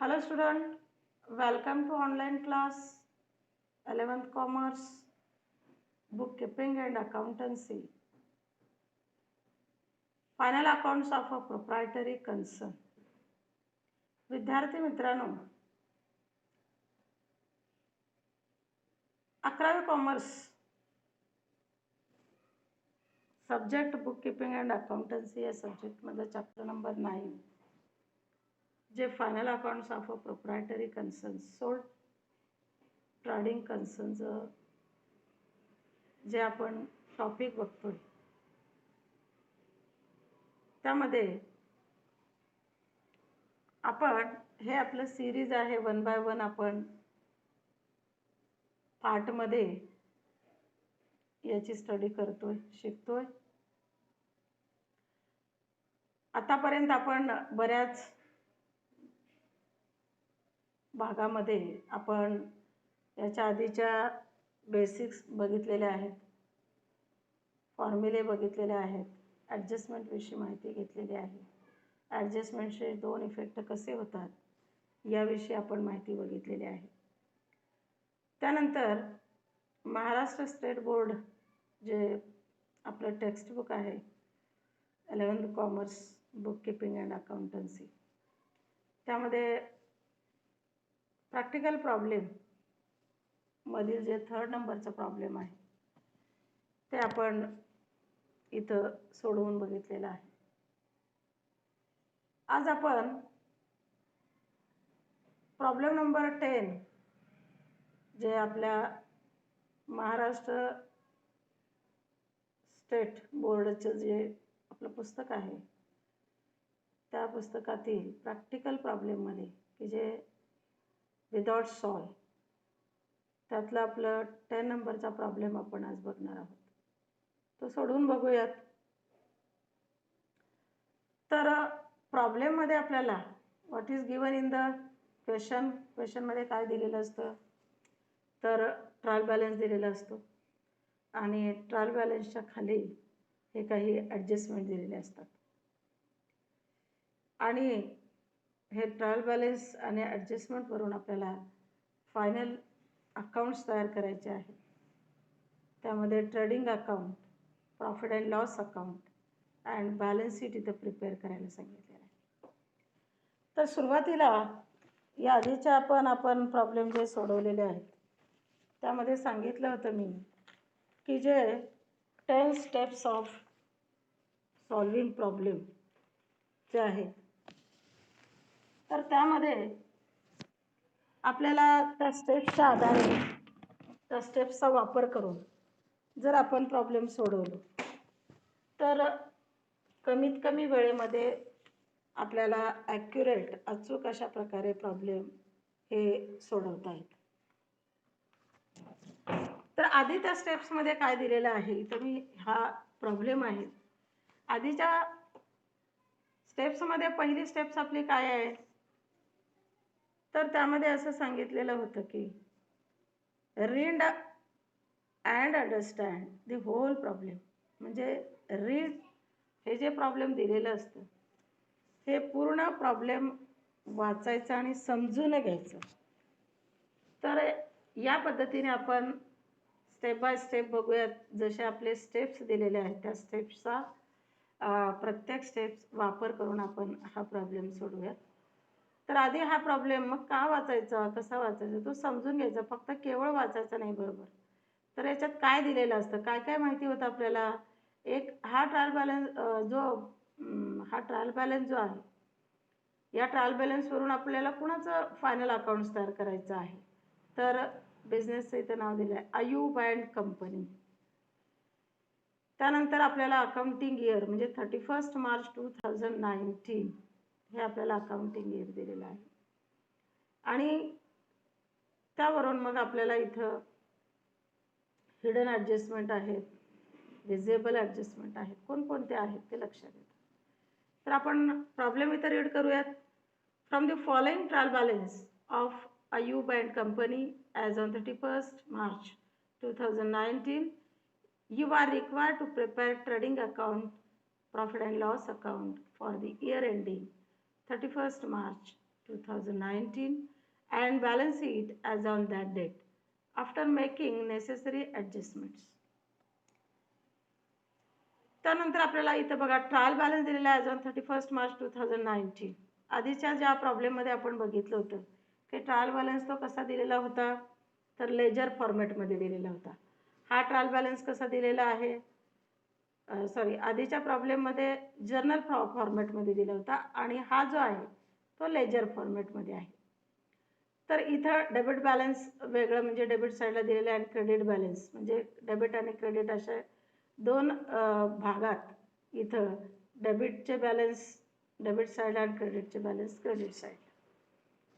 Hello student, welcome to online class 11th Commerce, Bookkeeping and Accountancy. Final accounts of a proprietary concern. विद्यार्थी मित्रांनो, 11वी commerce subject bookkeeping and accountancy या सब्जेक्टमध्ये chapter number 9 जे final accounts of a proprietary concern sole trading concern जे आपण topic बघतोय त्यामध्ये आपण हे आपलं सिरीज आहे 1 बाय 1 आपण पार्टमध्ये याची स्टडी करतोय शिकतोय. आतापर्यंत आपण बऱ्याच भागामध्ये आपण याच्या आधीच्या बेसिक्स बघितलेले आहेत, फॉर्म्युले बघितलेले आहेत, ॲडजस्टमेंट विषयी माहिती घेतलेली आहे. ॲडजस्टमेंटचे 2 इफेक्ट कसे होतात याविषयी आपण माहिती बघितलेली आहे. त्यानंतर महाराष्ट्र स्टेट बोर्ड जे आपलं टेक्स्टबुक आहे 11th commerce bookkeeping and accountancy त्यामध्ये प्रॅक्टिकल प्रॉब्लेम मधील जे 3rd नंबरचा प्रॉब्लेम आहे ते आपण इथं सोडवून बघितलेलं आहे. आज आपण प्रॉब्लेम नंबर 10 जे आपल्या महाराष्ट्र स्टेट बोर्डचं जे आपलं पुस्तक आहे त्या पुस्तकातील प्रॅक्टिकल प्रॉब्लेममध्ये की जे विदाउट सॉल्व त्यातलं आपलं 10 नंबरचा प्रॉब्लेम आपण आज बघणार आहोत. तो सोडवून बघूयात. तर प्रॉब्लेममध्ये आपल्याला what is given in the क्वेश्चनमध्ये काय दिलेलं असतं तर ट्रायल बॅलन्स दिलेला असतो आणि ट्रायल बॅलन्सच्या खाली हे काही ॲडजस्टमेंट दिलेले असतात आणि हे ट्रायल बॅलन्स आणि ॲडजस्टमेंटवरून आपल्याला फायनल अकाउंट्स तयार करायचे आहेत. त्यामध्ये trading account, profit and loss account and balance sheet इथं प्रिपेअर करायला सांगितलेलं आहे. तर सुरुवातीला या आधीच्या आपण प्रॉब्लेम जे सोडवलेले आहेत त्यामध्ये सांगितलं होतं मी की जे 10 स्टेप्स ऑफ सॉल्विंग प्रॉब्लेम जे आहेत तर त्यामध्ये आपल्याला त्या स्टेप्सच्या आधारे त्या स्टेप्सचा वापर करून जर आपण प्रॉब्लेम सोडवलो तर कमीत कमी वेळेमध्ये आपल्याला ॲक्युरेट अचूक अशा प्रकारे प्रॉब्लेम हे सोडवता येतात. तर आधी त्या स्टेप्समध्ये काय दिलेलं आहे तर मी हा प्रॉब्लेम आहे आधीच्या स्टेप्समध्ये पहिली स्टेप्स आपली काय आहे तर त्यामध्ये असं सांगितलेलं होतं की read and understand the whole problem. म्हणजे रीड हे जे प्रॉब्लेम दिलेलं असतं हे पूर्ण प्रॉब्लेम वाचायचं आणि समजून घ्यायचं. तर या पद्धतीने आपण स्टेप बाय स्टेप बघूयात. जसे आपले स्टेप्स दिलेले आहेत त्या स्टेप्सचा प्रत्येक स्टेप्स वापर करून आपण हा प्रॉब्लेम सोडवूयात. तर आधी हा प्रॉब्लेम मग का वाचायचा, कसा वाचायचा तो समजून घ्यायचा, फक्त केवळ वाचायचं नाही. बरोबर. तर याच्यात काय दिलेलं असतं, काय काय माहिती होतं आपल्याला. एक हा ट्रायल बॅलन्स जो आहे या ट्रायल बॅलन्सवरून आपल्याला कुणाचं फायनल अकाउंट्स तयार करायचं आहे तर बिझनेसचं इथं नाव दिलं आहे अयूब अँड कंपनी. त्यानंतर आपल्याला अकाउंटिंग इयर म्हणजे 31 मार्च 2019 हे आपल्याला अकाउंटिंग इयर दिलेलं आहे आणि त्यावरून मग आपल्याला इथं हिडन ॲडजस्टमेंट आहेत, विजिबल ॲडजस्टमेंट आहेत, कोणकोणते आहेत ते लक्षात येतं. तर आपण प्रॉब्लेम इथं रीड करूयात. From the following trial balance of Ayub and company as on 31 March 2019 you are required to prepare trading account, profit and loss account for the year ending 31st March 2019 and balance sheet as on that date after making necessary adjustments. त्यानंतर आपल्याला इथे बघा trial balance दिलेला आहे as on 31 March 2019. आधीच्या ज्या प्रॉब्लेममध्ये आपण बघितलं होतं की ट्रायल बॅलन्स तो कसा दिलेला होता, तर लेजर फॉर्मॅटमध्ये दिलेला होता. हा ट्रायल बॅलन्स कसा दिलेला आहे, सॉरी आधीच्या प्रॉब्लेममध्ये जर्नल फॉर्मॅटमध्ये दिला होता आणि हा जो आहे तो लेजर फॉर्मॅटमध्ये आहे. तर इथं डेबिट बॅलन्स वेगळं म्हणजे डेबिट साईडला दिलेलं आहे आणि क्रेडिट बॅलन्स म्हणजे डेबिट आणि क्रेडिट अशा दोन भागात इथं डेबिटचे बॅलन्स डेबिट साईड आणि क्रेडिटचे बॅलन्स क्रेडिट साईड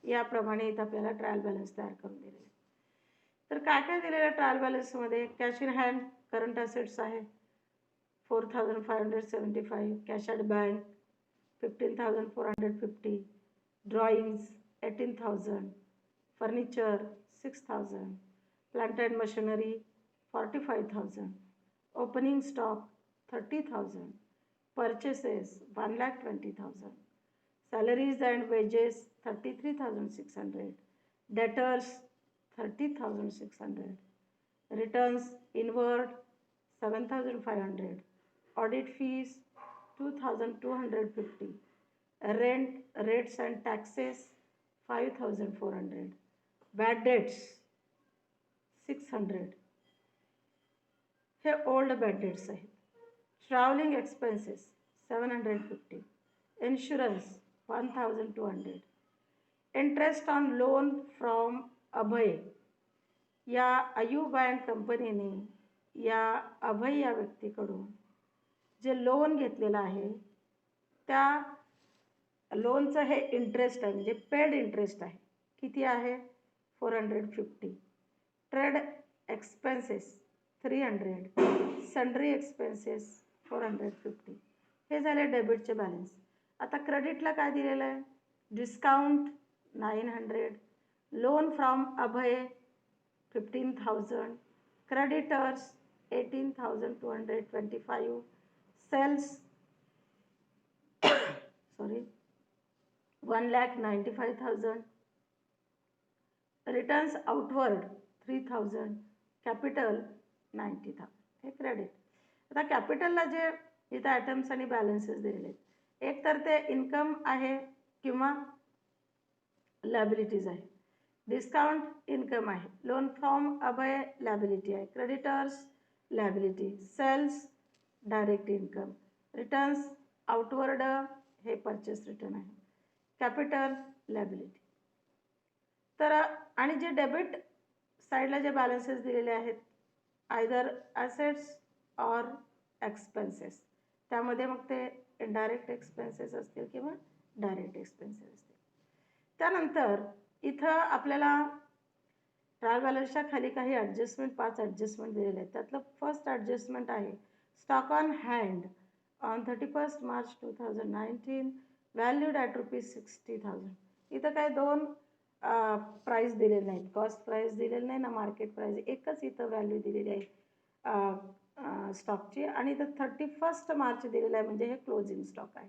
याप्रमाणे इथं आपल्याला ट्रायल बॅलन्स तयार करून दिलेले. तर काय काय दिलेलं ट्रायल बॅलन्समध्ये, cash in hand current assets आहे 4575, cash at bank 15450, drawings 18000, furniture 6000, plant and machinery 45,000, opening stock 30,000, purchases 1,20,000, salaries and wages 33,600, debtors 30,600, returns inward 7,500, audit fees 2,250, rent, rates and taxes 5,400, bad debts 600. हे old bad debts आहेत. Travelling expenses 750, insurance 1200, interest on loan from Abhay या Ayub and कंपनीने या अभय या व्यक्तीकडून जे loan घेतलेलं आहे त्या लोनचं हे इंटरेस्ट आहे म्हणजे पेड इंटरेस्ट आहे. किती आहे 450, ट्रेड एक्सपेन्सेस 300, सन्ड्री एक्सपेन्सेस 450. हे झाले डेबिटचे बॅलन्स. आता क्रेडिटला काय दिलेलं आहे, discount 900, loan from Abhay 15,000, creditors 18,225, sales 1,95,000, returns outward 3,000, capital 90,000. हे क्रेडिट. आता कॅपिटलला जे इथं आयटम्स आणि बॅलन्सेस दिलेले आहेत, एक तर ते इन्कम आहे किंवा लॅबिलिटीज आहे. डिस्काउंट इन्कम आहे, लोन फ्रॉम अभय लॅबिलिटी आहे, creditors liability, sales direct income, returns outward हे परचेस रिटर्न आहे, कॅपिटल लॅबिलिटी. तर आणि जे डेबिट साईडला जे बॅलन्सेस दिलेले आहेत आयदर ॲसेट्स ऑर एक्सपेन्सेस, त्यामध्ये मग ते इनडायरेक्ट एक्सपेन्सेस असतील किंवा डायरेक्ट एक्सपेन्सेस असतील. त्यानंतर इथं आपल्याला ट्रायल बॅलन्सच्या खाली काही ॲडजस्टमेंट 5 ॲडजस्टमेंट दिलेले आहेत. त्यातलं फर्स्ट ॲडजस्टमेंट आहे stock on hand on 31 March 2019 valued at ₹60,000. इथं काय दोन प्राईस दिलेले नाहीत, कॉस्ट प्राईस दिलेलं नाही ना मार्केट प्राईस, एकच इथं व्हॅल्यू दिलेली आहे स्टॉकची आणि इथं 31 मार्च दिलेलं आहे म्हणजे हे क्लोजिंग स्टॉक आहे.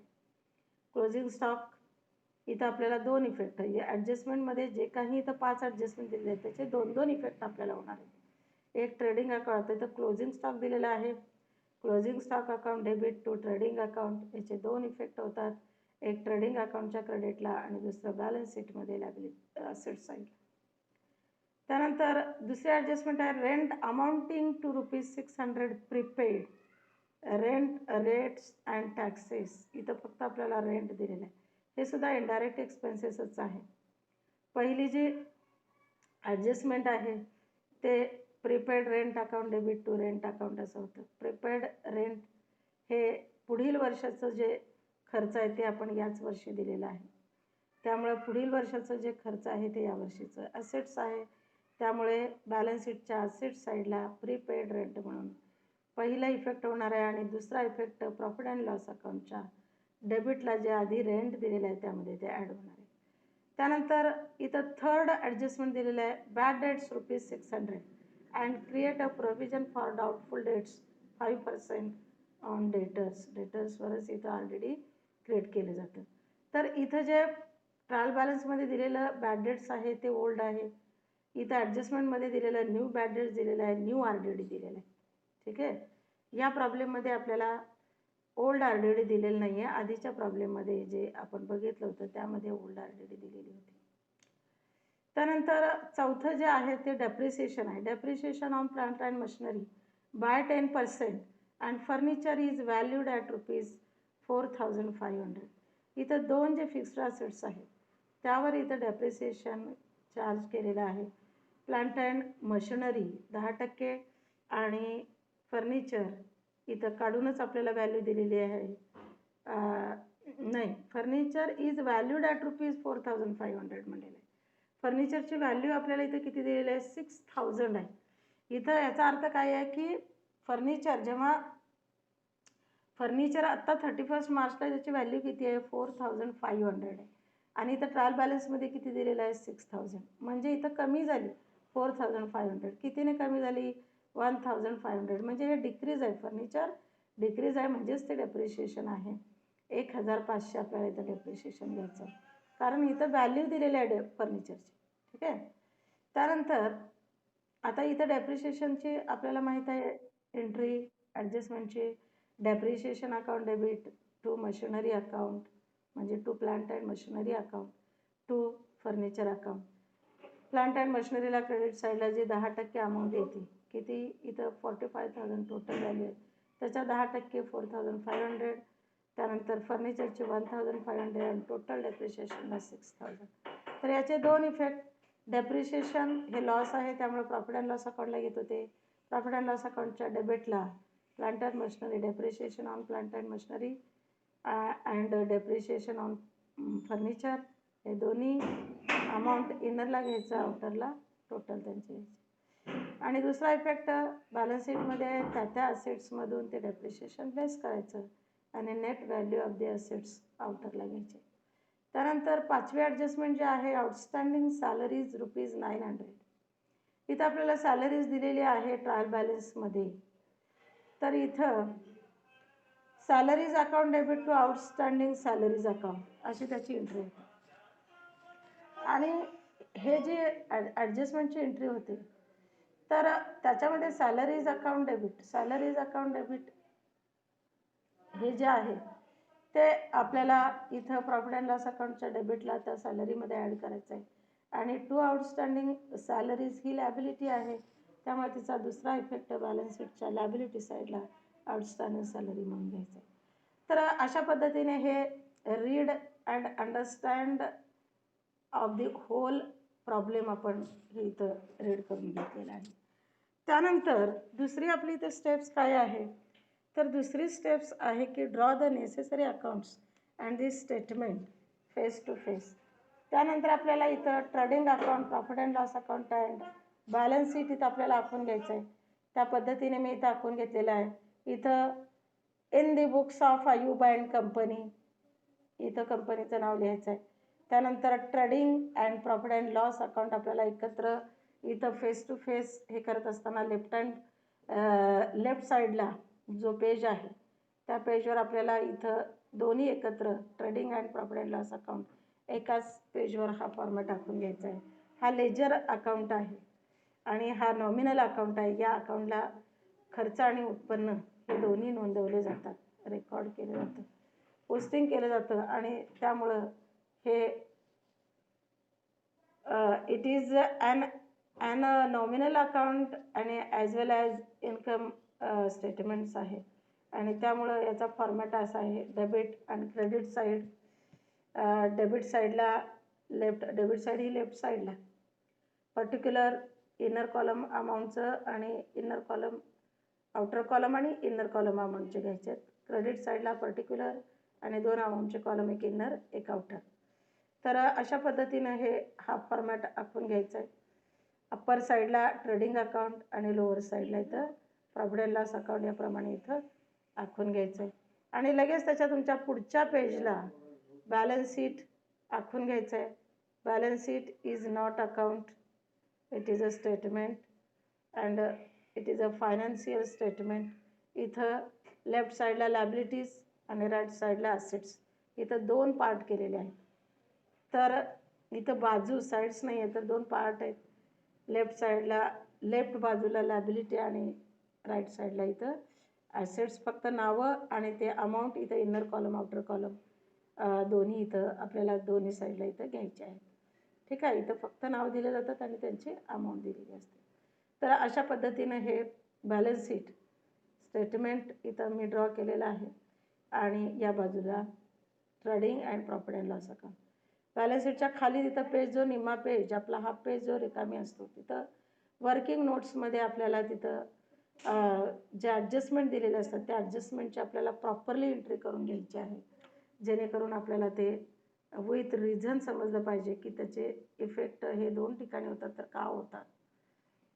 क्लोजिंग स्टॉक इथं आपल्याला दोन इफेक्ट आहे. ॲडजस्टमेंटमध्ये जे काही इथं 5 ॲडजस्टमेंट दिलेले आहेत त्याचे 2 इफेक्ट आपल्याला होणार आहेत. एक ट्रेडिंग अकाउंट, इथं क्लोजिंग स्टॉक दिलेला आहे, closing stock account debit to trading account, याचे 2 इफेक्ट होतात. एक ट्रेडिंग अकाउंटच्या क्रेडिटला आणि दुसरं बॅलन्स शीटमध्ये लॅबिलिटी असेट साईड. त्यानंतर दुसरी ॲडजस्टमेंट आहे rent amounting to ₹600 prepaid, rent rates and taxes. इथं फक्त आपल्याला रेंट दिलेलं आहे, हे सुद्धा इनडायरेक्ट एक्सपेन्सेसच आहे. पहिली जी ॲडजस्टमेंट आहे ते prepaid rent account debit to rent account असं होतं. प्रीपेड रेंट हे पुढील वर्षाचं जे खर्च आहे ते आपण याच वर्षी दिलेलं आहे, त्यामुळे पुढील वर्षाचं जे खर्च आहे ते यावर्षीचं. असेट्स आहे त्यामुळे बॅलन्स शीटच्या असेट साईडला प्रीपेड रेंट म्हणून पहिला इफेक्ट होणार आहे आणि दुसरा इफेक्ट प्रॉफिट अँड लॉस अकाउंटच्या डेबिटला जे आधी रेंट दिलेलं आहे त्यामध्ये ते ॲड होणार आहे. त्यानंतर इथं थर्ड ॲडजस्टमेंट दिलेलं आहे bad debts ₹600 and create a provision for doubtful debts 5% on debtors. डेटर्सवरच इथं ऑलरेडी क्रिएट केलं जातं. तर इथं जे ट्रायल बॅलन्समध्ये दिलेलं बॅड डेट्स आहे ते ओल्ड आहे. इथं ॲडजस्टमेंटमध्ये दिलेलं न्यू बॅड डेट्स दिलेलं आहे, न्यू RDD दिलेलं आहे. ठीक आहे. या प्रॉब्लेममध्ये आपल्याला ओल्ड RDD दिलेलं नाही आहे. आधीच्या प्रॉब्लेममध्ये जे आपण बघितलं होतं त्यामध्ये ओल्ड RDD दिलेली होती. त्यानंतर चौथं जे आहे ते डेप्रिसिएशन आहे. Depreciation on plant and machinery by 10% and furniture is valued at ₹4,500. इथं दोन जे फिक्स्ड असेट्स आहेत त्यावर इथं डेप्रिसिएशन चार्ज केलेलं आहे. प्लांट अँड मशिनरी 10% आणि फर्निचर इथं काढूनच आपल्याला व्हॅल्यू दिलेली आहे. नाही, फर्निचर इज व्हॅल्यूड ॲट ₹4,500 म्हणलेलं आहे. फर्निचरची व्हॅल्यू आपल्याला इथं किती दिलेली आहे? 6,000 आहे. इथं याचा अर्थ काय आहे की फर्निचर आत्ता 31 मार्चला त्याची व्हॅल्यू किती आहे? 4,500 आहे. आणि इथं ट्रायल बॅलन्समध्ये किती दिलेलं आहे? 6,000. म्हणजे इथं कमी झाली 4,500. कितीने कमी झाली? 1,500. म्हणजे हे डिक्रीज आहे. फर्निचर डिक्रीज आहे म्हणजेच ते डेप्रिशिएशन आहे. 1,500 आपल्याला इथं डेप्रिशिएशन घ्यायचं आहे कारण इथं व्हॅल्यू दिलेली आहे फर्निचरची. ठीक आहे. त्यानंतर आता इथं डेप्रिशिएशनची आपल्याला माहीत आहे एंट्री ॲडजस्टमेंटची. Depreciation account debit to machinery account म्हणजे to plant and machinery account to furniture account. Plant and मशिनरीला क्रेडिट साईडला जी 10% अमाऊंट येते, किती इथं 45,000 टोटल व्हॅल्यू आहे, त्याच्या 10% 4,500. त्यानंतर फर्निचरचे 1,500 आणि टोटल डेप्रिशिएशनला 6,000. तर याचे दोन इफेक्ट. डेप्रिशिएशन हे लॉस आहे त्यामुळे प्रॉफिट अँड लॉस अकाउंटला घेत होते. प्रॉफिट अँड लॉस अकाउंटच्या डेबिटला plant and machinery depreciation on plant and machinery and depreciation on furniture हे दोन्ही अमाऊंट इनरला घ्यायचं, आउटरला टोटल त्यांचे. आणि दुसरा इफेक्ट बॅलन्स शीटमध्ये त्या असेट्समधून ते डेप्रिशिएशन लेस करायचं आणि net value of the assets आउटरला घ्यायचे. त्यानंतर पाचवी ॲडजस्टमेंट जे आहे आउटस्टँडिंग सॅलरीज ₹900. इथं आपल्याला सॅलरीज दिलेली आहे ट्रायल बॅलन्समध्ये. तर इथं salaries account debit to outstanding salaries account अशी त्याची एंट्री होती. आणि हे जे ॲडजस्टमेंटची एंट्री होते तर त्याच्यामध्ये सॅलरीज अकाउंट डेबिट हे जे आहे ते आपल्याला इथं प्रॉफिट अँड लॉस अकाउंटच्या डेबिटला त्या सॅलरीमध्ये ॲड करायचं आहे. आणि टू आउटस्टँडिंग सॅलरीज ही लॅबिलिटी आहे त्यामुळे तिचा दुसरा इफेक्ट बॅलन्स शीटच्या लॅबिलिटी साईडला आउटस्टँडिंग सॅलरी म्हणून घ्यायचं आहे. तर अशा पद्धतीने हे read and understand of the whole problem आपण हे इथं रीड करून घेतलेलं आहे. त्यानंतर दुसरी आपली इथं स्टेप्स काय आहे तर दुसरी स्टेप्स आहे की draw the necessary accounts and this statement face to face. त्यानंतर आपल्याला इथं trading account, profit and loss account and balance sheet इथं आपल्याला आखून घ्यायचं आहे. त्या पद्धतीने मी इथं आखून घेतलेलं आहे. इथं in the books of Ayub and company इथं कंपनीचं नाव लिहायचं आहे. त्यानंतर trading and profit and loss account आपल्याला एकत्र इथं फेस टू फेस हे करत असताना लेफ्ट साईडला जो पेज आहे त्या पेजवर आपल्याला इथं दोन्ही एकत्र trading and profit and loss account एकाच पेजवर हा फॉर्मॅट टाकून घ्यायचा आहे. हा लेजर अकाउंट आहे आणि हा नॉमिनल अकाउंट आहे. या अकाउंटला खर्च आणि उत्पन्न हे दोन्ही नोंदवले जातात, रेकॉर्ड केलं जातं, पोस्टिंग केलं जातं. आणि त्यामुळं हे it is an nominal account आणि as well as income statements आहे. आणि त्यामुळं याचा फॉर्मॅट असा आहे डेबिट आणि क्रेडिट साईड. डेबिट साईडला डेबिट साईड ही लेफ्ट साईडला पर्टिक्युलर इनर कॉलम अमाऊंटचं आणि इनर कॉलम आउटर कॉलम आणि इनर कॉलम अमाऊंटचे घ्यायचे आहेत. क्रेडिट साईडला पर्टिक्युलर आणि दोन अमाऊंटचे कॉलम, एक इनर एक आउटर. तर अशा पद्धतीनं हा फॉर्मॅट आखून घ्यायचा आहे. अप्पर साईडला ट्रेडिंग अकाउंट आणि लोअर साईडला इथं प्रॉफिट अँड लॉस अकाउंट याप्रमाणे इथं आखून घ्यायचं आहे. आणि लगेच त्याच्या तुमच्या पुढच्या पेजला बॅलन्स शीट आखून घ्यायचं आहे. Balance sheet is not account, it is a statement and it is a financial statement. इथं लेफ्ट साईडला लॅबिलिटीज आणि राईट साईडला असेट्स इथं दोन पार्ट केलेले आहेत. तर इथं बाजू साईड्स नाही आहे तर दोन पार्ट आहेत. लेफ्ट साईडला लेफ्ट बाजूला लॅबिलिटी आणि राईट साईडला इथं ॲसेट्स. फक्त नावं आणि ते अमाऊंट इथं इनर कॉलम आउटर कॉलम दोन्ही इथं आपल्याला दोन्ही साईडला इथं घ्यायचे आहेत. ठीक आहे. इथं फक्त नाव दिलं जातात आणि त्यांची अमाऊंट दिलेली असते. तर अशा पद्धतीनं हे बॅलन्स शीट स्टेटमेंट इथं मी ड्रॉ केलेलं आहे. आणि या बाजूला trading and profit and loss account. Balance शीटच्या खाली तिथं पेज जो निम्मा पेज आपला हाफ पेज जो रिकामी असतो तिथं वर्किंग नोट्समध्ये आपल्याला तिथं जे ॲडजस्टमेंट दिलेले असतात त्या ॲडजस्टमेंटची आपल्याला प्रॉपरली एंट्री करून घ्यायची आहे, जेणेकरून आपल्याला ते विथ रिझन समजलं पाहिजे की त्याचे इफेक्ट हे दोन ठिकाणी होतात तर का होतात.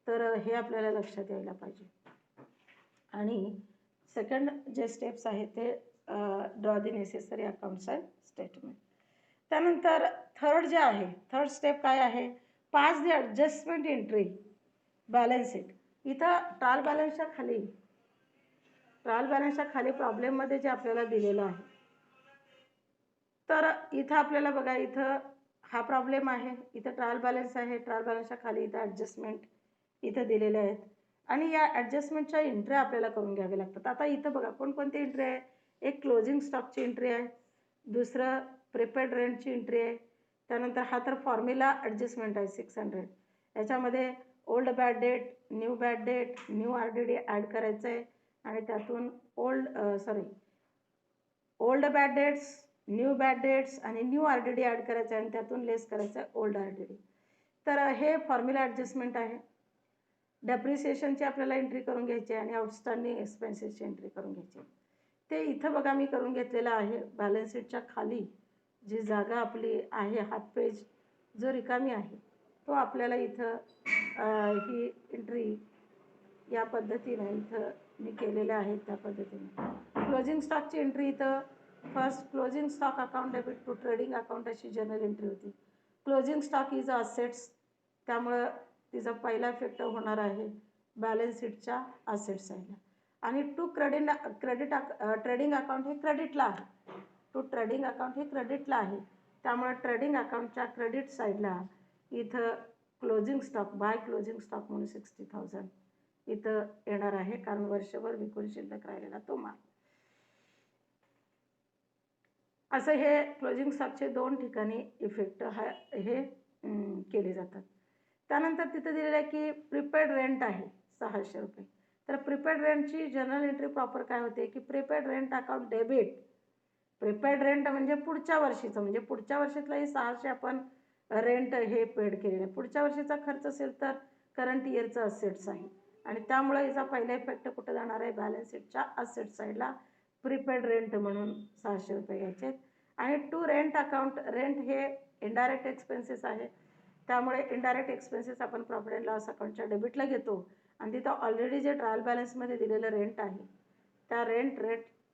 तर हे आपल्याला लक्षात यायला पाहिजे. आणि सेकंड जे स्टेप्स आहेत ते draw the necessary accounts and statement. त्यानंतर थर्ड जे आहे, थर्ड स्टेप काय आहे, pass the adjustment entry balance sheet. इथं ट्रायल बॅलन्सच्या खाली प्रॉब्लेममध्ये जे आपल्याला दिलेलं आहे, तर इथं आपल्याला बघा इथं हा प्रॉब्लेम आहे, इथं ट्रायल बॅलन्स आहे, ट्रायल बॅलन्सच्या खाली इथं ॲडजस्टमेंट इथं दिलेले आहेत आणि या ॲडजस्टमेंटच्या एंट्री आपल्याला करून घ्याव्या लागतात. आता इथं बघा कोणकोणती एंट्री आहे, एक क्लोजिंग स्टॉकची एंट्री आहे, दुसरं प्रिपेड रेंटची एंट्री आहे, त्यानंतर हा तर फॉर्म्युला ॲडजस्टमेंट आहे 600. याच्यामध्ये old bad debt, new bad debt, new RDD add करायचं आहे आणि त्यातून old bad debts, new bad debts आणि न्यू RDD ॲड करायचं आहे आणि त्यातून लेस करायचं आहे ओल्ड RDD. तर हे फॉर्म्युला ॲडजस्टमेंट आहे. डेप्रिसिएशनची आपल्याला एंट्री करून घ्यायची आहे आणि आउटस्टँडिंग एक्सपेन्सेसची एंट्री करून घ्यायची आहे. ते इथं बघा मी करून घेतलेलं आहे. बॅलन्स शीटच्या खाली जी जागा आपली आहे हाफ पेज जो रिकामी आहे तो आपल्याला इथं ही एंट्री या पद्धतीने इथं मी केलेल्या आहेत त्या पद्धतीने. क्लोजिंग स्टॉकची एंट्री इथं first closing stock account debit to trading account अशी जनरल एंट्री होती. क्लोजिंग स्टॉक इज असेट्स, त्यामुळं तिचा पहिला इफेक्ट होणार आहे बॅलन्स शीटच्या असेट साईडला. आणि टू ट्रेडिंग अकाउंट हे क्रेडिटला आहे, टू ट्रेडिंग अकाउंट हे क्रेडिटला आहे, त्यामुळे ट्रेडिंग अकाउंटच्या क्रेडिट साईडला इथं closing stock bye closing stock म्हणून 60,000 इथं येणार आहे, कारण वर्षभर विकून शिल्लक राहिलेला तो माल. असं हे क्लोजिंग स्टॉकचे दोन ठिकाणी इफेक्ट हे केले जातात. त्यानंतर तिथं दिलेलं आहे की प्रिपेड रेंट आहे 600 रुपये. तर प्रिपेड रेंटची जनरल एंट्री प्रॉपर काय होते की prepaid rent account debit. Prepaid rent म्हणजे पुढच्या वर्षीचं, म्हणजे पुढच्या वर्षातलाही 600 आपण रेंट हे पेड केलेलं आहे. पुढच्या वर्षीचा खर्च असेल तर करंट इयरचं असेट्स आहे आणि त्यामुळे याचा पहिला इफेक्ट कुठं जाणार आहे, बॅलन्स शीटच्या असेट साईडला प्रिपेड रेंट म्हणून 600 रुपये घ्यायचे आहेत. आणि टू रेंट अकाउंट, रेंट हे इनडायरेक्ट एक्सपेन्सेस आहे, त्यामुळे इनडायरेक्ट एक्सपेन्सेस आपण प्रॉफिट अँड लॉस अकाउंटच्या डेबिटला घेतो आणि तिथं ऑलरेडी जे ट्रायल बॅलन्समध्ये दिलेलं रेंट आहे त्या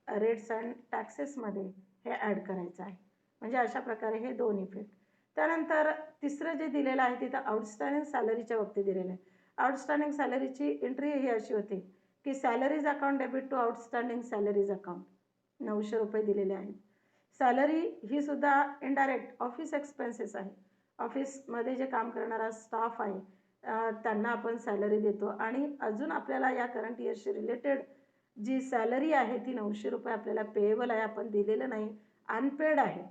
रेट्स अँड टॅक्सेसमध्ये हे ॲड करायचं आहे. म्हणजे अशा प्रकारे हे दोन इफेक्ट. त्यानंतर तिसरं जे दिलेलं आहे तिथं आउटस्टँडिंग सॅलरीच्या बाबतीत दिलेलं आहे. आउटस्टँडिंग सॅलरीची एंट्री ही अशी होती की salaries account debit to outstanding salaries account 900 रुपये दिलेले आहेत. सॅलरी ही सुद्धा इनडायरेक्ट ऑफिस एक्सपेन्सेस आहे. ऑफिसमध्ये जे काम करणारा स्टाफ आहे त्यांना आपण सॅलरी देतो आणि अजून आपल्याला या करंट इयरशी रिलेटेड जी सॅलरी आहे ती 900 रुपये आपल्याला पेएबल आहे, आपण दिलेलं नाही, अनपेड आहे.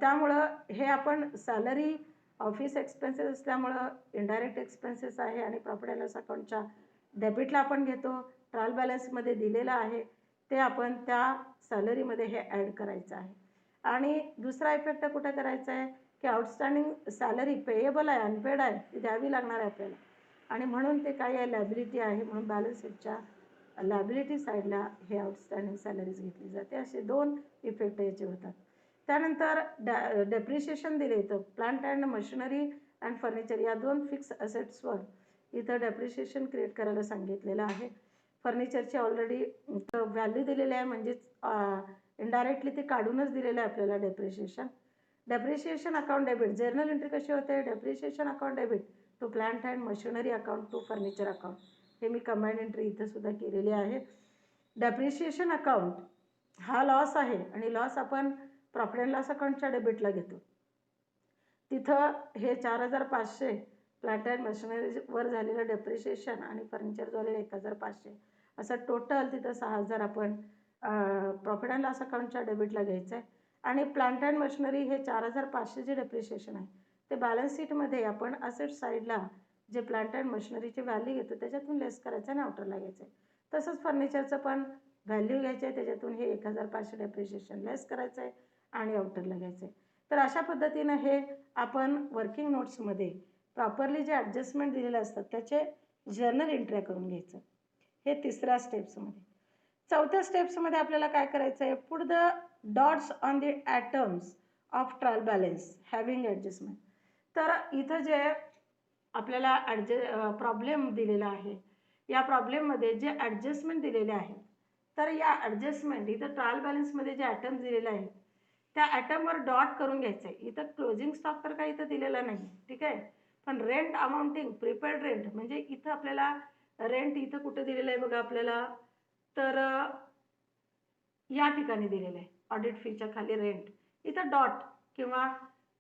त्यामुळं हे आपण सॅलरी ऑफिस एक्सपेन्सेस असल्यामुळं इनडायरेक्ट एक्सपेन्सेस आहे आणि प्रॉफिट अँड लॉस अकाउंटच्या डेबिटला आपण घेतो. ट्रायल बॅलन्समध्ये दिलेलं आहे ते आपण त्या सॅलरीमध्ये हे ॲड करायचं आहे. आणि दुसरा इफेक्ट कुठं करायचा आहे की आउटस्टँडिंग सॅलरी पेएबल आहे, अनपेड आहे, ती द्यावी लागणार आहे आपल्याला आणि म्हणून ते काय आहे लॅबिलिटी आहे, म्हणून बॅलन्स शीटच्या लॅबिलिटी साईडला हे आउटस्टँडिंग सॅलरीज घेतली जाते. असे दोन इफेक्ट याचे होतात. त्यानंतर डेप्रिशिएशन दिले इथं plant and machinery and furniture या दोन फिक्स असेट्सवर इथं डेप्रिशिएशन क्रिएट करायला सांगितलेलं आहे. फर्निचरची ऑलरेडी व्हॅल्यू दिलेली आहे, म्हणजेच इनडायरेक्टली ते काढूनच दिलेलं आहे आपल्याला depreciation. Depreciation account debit journal entry कशी होते, depreciation account debit to plant and machinery account to furniture account, हे मी कंबाईंड एंट्री इथं सुद्धा केलेली आहे. डेप्रिशिएशन अकाउंट हा लॉस आहे आणि लॉस आपण प्रॉफिट अँड लॉस अकाउंटच्या डेबिटला घेतो. तिथं हे 4,500 प्लांट अँड मशिनरीवर झालेलं डेप्रिशिएशन आणि फर्निचर झालेलं 1,500 असं टोटल तिथं 6,000 आपण प्रॉफिट अँड लॉस अकाउंटच्या डेबिटला घ्यायचं आहे. आणि प्लांट अँड मशिनरी हे 4,500 जे डेप्रिशिएशन आहे ते बॅलन्स शीटमध्ये आपण असेट साईडला जे प्लांट अँड मशिनरीची व्हॅल्यू घेतो त्याच्यातून लेस करायचं आणि आउटरला घ्यायचं आहे. तसंच फर्निचरचं पण व्हॅल्यू घ्यायची आहे, त्याच्यातून हे 1,500 डेप्रिशिएशन लेस करायचं आहे आणि आउटरला घ्यायचं आहे. तर अशा पद्धतीनं हे आपण वर्किंग नोट्समध्ये प्रॉपरली जे ॲडजस्टमेंट दिलेले असतात त्याचे जर्नल एंट्र्या करून घ्यायचं. हे तिसऱ्या स्टेप्समध्ये. चौथ्या स्टेप्समध्ये आपल्याला काय करायचं आहे, put the dots on the items of trial balance having adjustment. तर इथं जे आपल्याला प्रॉब्लेम दिलेला आहे, या प्रॉब्लेममध्ये जे ॲडजस्टमेंट दिलेले आहेत, तर या ॲडजस्टमेंट इथं ट्रायल बॅलन्समध्ये जे ॲटम्स दिलेले आहेत त्या ॲटमवर डॉट करून घ्यायचं आहे. इथं क्लोजिंग स्टॉक तर काही इथं दिलेला नाही, ठीक आहे. पण रेंट अमाऊंटिंग प्रिपेड रेंट म्हणजे इथं आपल्याला रेंट इथं कुठं दिलेलं आहे बघा आपल्याला, तर या ठिकाणी दिलेलं आहे ऑडिट फीच्या खाली रेंट. इथं डॉट किंवा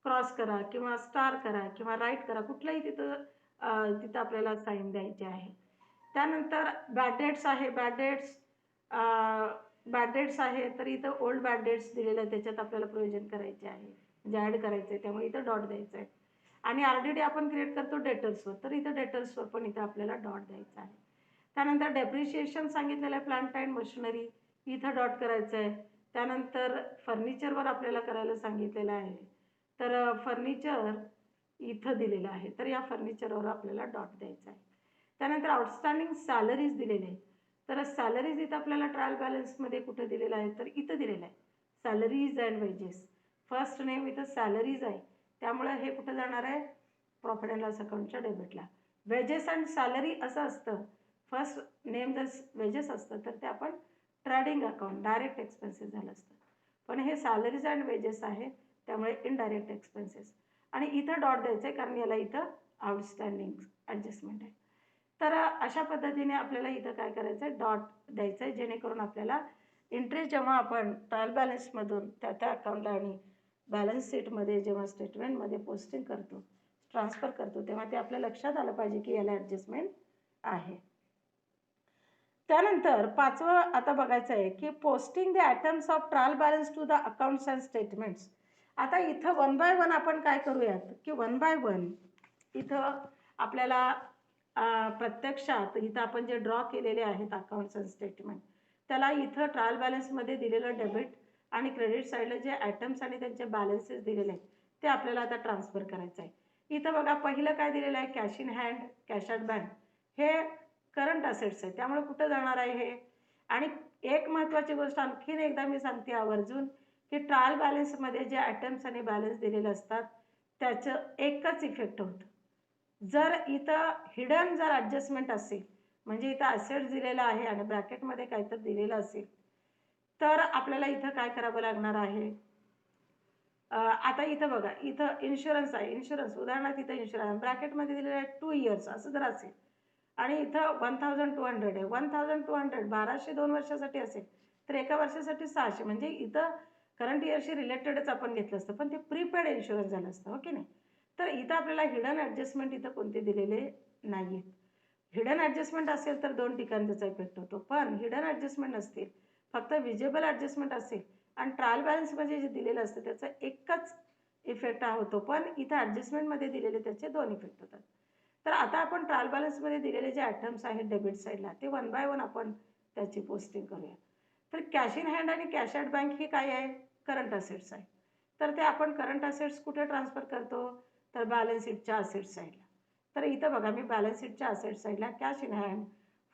क्रॉस करा किंवा स्टार करा किंवा राईट करा, कुठलाही तिथं आपल्याला साईन द्यायचे आहे. त्यानंतर बॅड डेट्स आहे, बॅड डेट्स आहे तर इथं ओल्ड बॅड डेट्स दिलेलं आहे त्याच्यात आपल्याला प्रोव्हिजन करायचे आहे, म्हणजे ॲड करायचं आहे, त्यामुळे इथं डॉट द्यायचं आहे. आणि RDD आपण क्रिएट करतो डेटर्सवर, तर इथं डेटर्सवर पण इथं आपल्याला डॉट द्यायचा आहे. त्यानंतर डेप्रिशिएशन सांगितलेलं आहे प्लांट अँड मशिनरी, इथं डॉट करायचं आहे. त्यानंतर फर्निचरवर आपल्याला करायला सांगितलेलं आहे, तर फर्निचर इथं दिलेलं आहे, तर या फर्निचरवर आपल्याला डॉट द्यायचा आहे. त्यानंतर आउटस्टँडिंग सॅलरीज दिलेले आहे, तर सॅलरीज इथं आपल्याला ट्रायल बॅलन्समध्ये कुठं दिलेलं आहे, तर इथं दिलेलं आहे salaries and wedges. First name इथं सॅलरीज आहे, त्यामुळे हे कुठं जाणार आहे, प्रॉफिट अँड लॉस अकाउंटच्या डेबिटला. वेजेस अँड सॅलरी असं असतं, फर्स्ट नेम जर वेजेस असतं तर ते आपण ट्रेडिंग अकाउंट डायरेक्ट एक्सपेन्सेस झालं असतं, पण हे सॅलरीज अँड वेजेस आहे त्यामुळे इनडायरेक्ट एक्सपेन्सेस. आणि इथं डॉट द्यायचं आहे कारण याला इथं आउटस्टँडिंग ॲडजस्टमेंट आहे. तर अशा पद्धतीने आपल्याला इथं काय करायचं आहे, डॉट द्यायचं आहे, जेणेकरून आपल्याला इंटरेस्ट जेव्हा आपण ट्रायल बॅलन्समधून त्या अकाउंटला आणि बॅलन्स शीटमध्ये जेव्हा स्टेटमेंटमध्ये पोस्टिंग करतो, ट्रान्सफर करतो, तेव्हा ते आपल्या लक्षात आलं पाहिजे की याला ॲडजस्टमेंट आहे. त्यानंतर पाचवं आता बघायचं आहे की posting the items of trial balance to the accounts and statements. आता इथं 1 बाय 1 आपण काय करूयात की 1 बाय 1 इथं आपल्याला प्रत्यक्षात इथं आपण जे ड्रॉ केलेले आहेत अकाउंट्स अँड स्टेटमेंट, त्याला इथं ट्रायल बॅलन्समध्ये दिलेलं डेबिट आणि क्रेडिट साईडला जे आयटम्स आणि त्यांचे बॅलन्सेस दिलेले आहेत ते आपल्याला आता ट्रान्सफर करायचं आहे. इथं बघा पहिलं काय दिलेलं आहे, cash in hand, cash at bank, हे करंट असेट्स आहे, त्यामुळे कुठं जाणार आहे हे. आणि एक महत्त्वाची गोष्ट आणखीन एकदा मी सांगते आवर्जून की ट्रायल बॅलन्समध्ये जे आयटम्स आणि बॅलन्स दिलेले असतात त्याचं एकच इफेक्ट होतं. जर इथं हिडन जर ॲडजस्टमेंट असेल, म्हणजे इथं असेट्स दिलेलं आहे आणि ब्रॅकेटमध्ये काहीतरी दिलेलं असेल, तर आपल्याला इथं काय करावं लागणार आहे. आता इथं बघा, इथं इन्शुरन्स आहे, इन्शुरन्स उदाहरणार्थ इथं इन्शुरन्स ब्रॅकेटमध्ये दिलेलं आहे 2 इयर्स असं जर असेल आणि इथं 1,200 आहे, 1,200 1200 2 वर्षासाठी असेल तर एका वर्षासाठी 600, म्हणजे इथं करंट इयरशी रिलेटेडच आपण घेतलं असतं, पण ते प्रीपेड इन्शुरन्स झालं असतं, हो की नाही. तर इथं आपल्याला हिडन ॲडजस्टमेंट इथं कोणते दिलेले नाही आहेत. हिडन ॲडजस्टमेंट असेल तर 2 ठिकाणी त्याचा इफेक्ट होतो, पण हिडन ॲडजस्टमेंट नसतील, फक्त विजेबल ॲडजस्टमेंट असेल आणि ट्रायल बॅलन्समध्ये जे दिलेलं असतं त्याचा एकच इफेक्ट हा होतो, पण इथं ॲडजस्टमेंटमध्ये दिलेले त्याचे 2 इफेक्ट होतात. तर आता आपण ट्रायल बॅलन्समध्ये दिलेले जे आयटम्स आहेत डेबिट साईडला ते 1 बाय 1 आपण त्याची पोस्टिंग करूया. तर कॅश इन हँड आणि कॅश ॲट बँक ही काय आहे, करंट असेट्स आहे, तर ते आपण करंट असेट्स कुठे ट्रान्सफर करतो, तर बॅलन्स शीटच्या असेट साईडला. तर इथं बघा मी बॅलन्स शीटच्या असेट साईडला कॅश इन हँड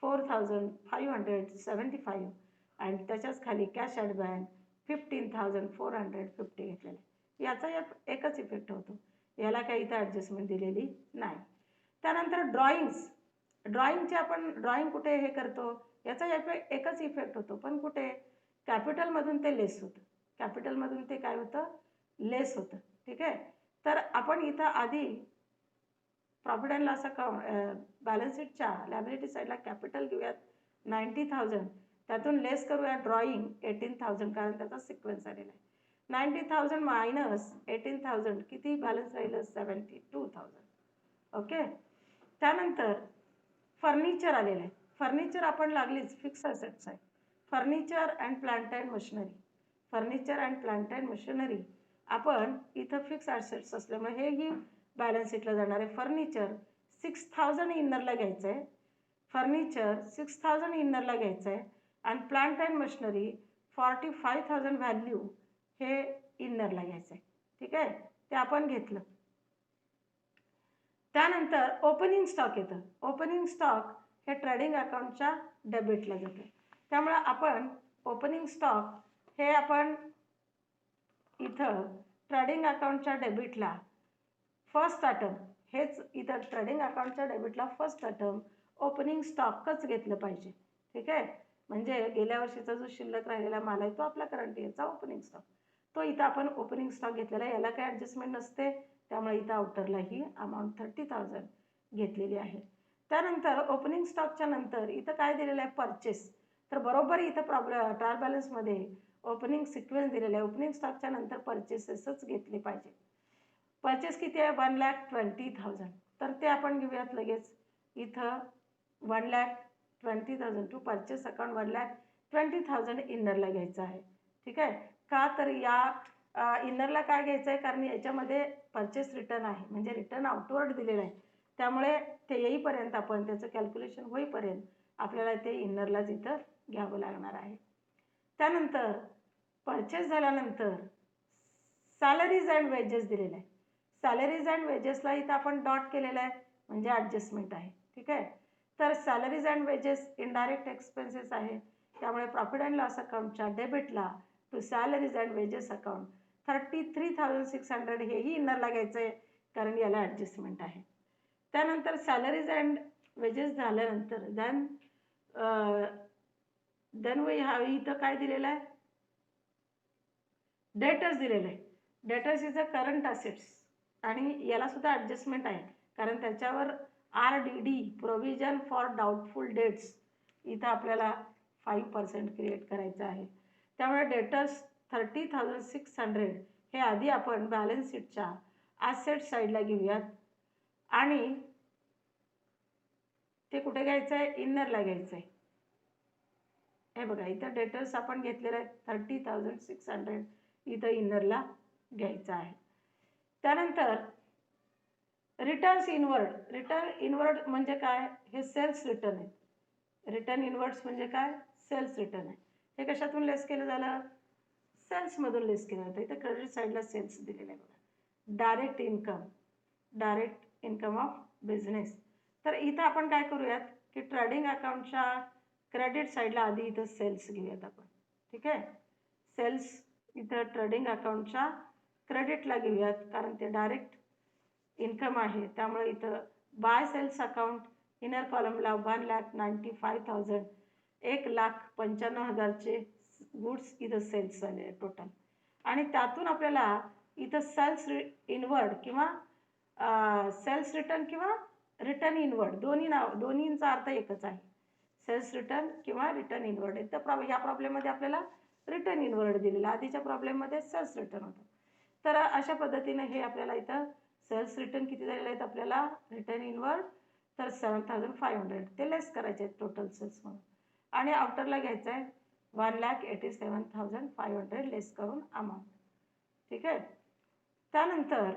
4,575 आणि त्याच्याच खाली कॅश ॲट बँक 15,450 घेतलेलं आहे. याचा एकच इफेक्ट होतो, याला काही इथं ॲडजस्टमेंट दिलेली नाही. त्यानंतर ड्रॉइंगचे आपण ड्रॉइंग कुठे हे करतो, याचा एकच इफेक्ट होतो, पण कुठे कॅपिटलमधून ते लेस होतं, कॅपिटलमधून ते काय होतं, लेस होतं, ठीक आहे. तर आपण इथं आधी profit and loss account balance शीटच्या लायबिलिटी साईडला कॅपिटल घेऊयात 90,000, त्यातून लेस करूया ड्रॉइंग 18,000 कारण त्याचा सिक्वेन्स आलेला आहे. 90,000 मायनस 18,000 किती बॅलन्स राहिलं 72,000. ओके. त्यानंतर फर्निचर आलेलं आहे. फर्निचर आपण लागलीच फिक्स असेट्स आहे. Furniture and plant and machinery. Furniture and plant and machinery आपण इथं फिक्स ॲसेट्स असल्यामुळे हेही बॅलन्स शीटला जाणार आहे. फर्निचर 6,000 इनरला घ्यायचं आहे. फर्निचर 6,000 इनरला घ्यायचं आहे आणि प्लांट अँड मशिनरी 45,000 व्हॅल्यू हे इनरला घ्यायचं आहे. ठीक आहे, ते आपण घेतलं. त्यानंतर ओपनिंग स्टॉक येतं. ओपनिंग स्टॉक हे ट्रेडिंग अकाउंटच्या डेबिटला जातं. त्यामुळे आपण ओपनिंग स्टॉक हे आपण इथं ट्रेडिंग अकाउंटच्या डेबिटला फर्स्ट आयटम हेच इथं ट्रेडिंग अकाउंटच्या डेबिटला फर्स्ट आयटम ओपनिंग स्टॉकच घेतलं पाहिजे. ठीक आहे, म्हणजे गेल्या वर्षीचा जो शिल्लक राहिलेला माल आहे तो आपला करंट इयरचा ओपनिंग स्टॉक, तो इथं आपण ओपनिंग स्टॉक घेतलेला आहे. याला काही ॲडजस्टमेंट नसते, त्यामुळे इथं आउटरला ही अमाऊंट 30,000 घेतलेली आहे. त्यानंतर ओपनिंग स्टॉकच्या नंतर इथं काय दिलेलं आहे परचेस. तर बरोबर इथं ट्रायल बॅलन्समध्ये ओपनिंग सिक्वेन्स दिलेला आहे. ओपनिंग स्टॉकच्या नंतर परचेसेसच घेतले पाहिजे. परचेस किती आहे 1,20,000. तर ते आपण घेऊयात लगेच. इथं 1,20,000 टू परचेस अकाउंट 1,20,000 इनरला घ्यायचं आहे. ठीक आहे, का तर या इनरला काय घ्यायचं आहे, कारण याच्यामध्ये परचेस रिटर्न आहे, म्हणजे रिटर्न आउटवर्ड दिलेलं आहे. त्यामुळे ते येईपर्यंत आपण त्याचं कॅल्क्युलेशन होईपर्यंत आपल्याला ते इनरलाच इथं घ्यावं लागणार आहे. त्यानंतर परचेस झाल्यानंतर सॅलरीज अँड वेजेस दिलेलं आहे. सॅलरीज अँड वेजेसला इथं आपण डॉट केलेलं आहे, म्हणजे ॲडजस्टमेंट आहे. ठीक आहे, तर salaries and wages indirect expenses आहे, त्यामुळे प्रॉफिट अँड लॉस अकाउंटच्या डेबिटला to salaries and wages account 33,600 हेही इनरला घ्यायचं आहे, कारण याला ॲडजस्टमेंट आहे. त्यानंतर सॅलरीज अँड वेजेस झाल्यानंतर देन वी हॅव इथं काय दिलेलं आहे डेटर्स दिलेलं आहे. Debtors is a current assets आणि याला सुद्धा ॲडजस्टमेंट आहे, कारण त्याच्यावर RDD provision for doubtful debts इथं आपल्याला 5% क्रिएट करायचं आहे. त्यामुळे डेटर्स 30,600 हे आधी आपण बॅलन्स शीटच्या ॲसेट साईडला घेऊयात आणि ते कुठे घ्यायचं आहे इनरला घ्यायचं आहे. हे बघा इथं डेटर्स आपण घेतलेलं आहे 30,600 इथं इनरला घ्यायचं आहे. त्यानंतर रिटर्न्स इनवर्ड. रिटर्न इनवर्ड म्हणजे काय, हे सेल्स रिटर्न आहे. रिटर्न इनवर्ड्स म्हणजे काय, सेल्स रिटर्न आहे. हे कशातून लेस केलं झालं, सेल्समधून लेस केलं जातं. इथं क्रेडिट साईडला सेल्स दिलेलं आहे बघा. Direct income, direct income of business. तर इथं आपण काय करूयात की ट्रेडिंग अकाउंटच्या क्रेडिट साईडला आधी इथं सेल्स घेऊयात आपण. ठीक आहे, सेल्स इथं ट्रेडिंग अकाउंटच्या क्रेडिटला घेऊयात, कारण ते डायरेक्ट इन्कम आहे. त्यामुळे इथं बाय सेल्स अकाउंट इनर कॉलमला 1,95,000 1,95,000चे गुड्स इथं सेल्स झाले आहे टोटल. आणि त्यातून आपल्याला इथं सेल्स इनवर्ड किंवा सेल्स रिटर्न किंवा रिटर्न इनवर्ड दोन्हींचा अर्थ एकच आहे, सेल्स रिटर्न किंवा रिटर्न इनवर्ड. तर या प्रॉब्लेममध्ये आपल्याला रिटर्न इनवर्ड दिलेला, आधीच्या प्रॉब्लेममध्ये सेल्स रिटर्न होतं. तर अशा पद्धतीने हे आपल्याला इथं सेल्स रिटर्न किती झालेले आहेत आपल्याला रिटर्न इनवर्ड तर 7,500 ते लेस करायचे आहेत टोटल सेल्समधून. आणि आउटरला घ्यायचं आहे 1,87,500 लेस करून अमाऊंट. ठीक आहे, त्यानंतर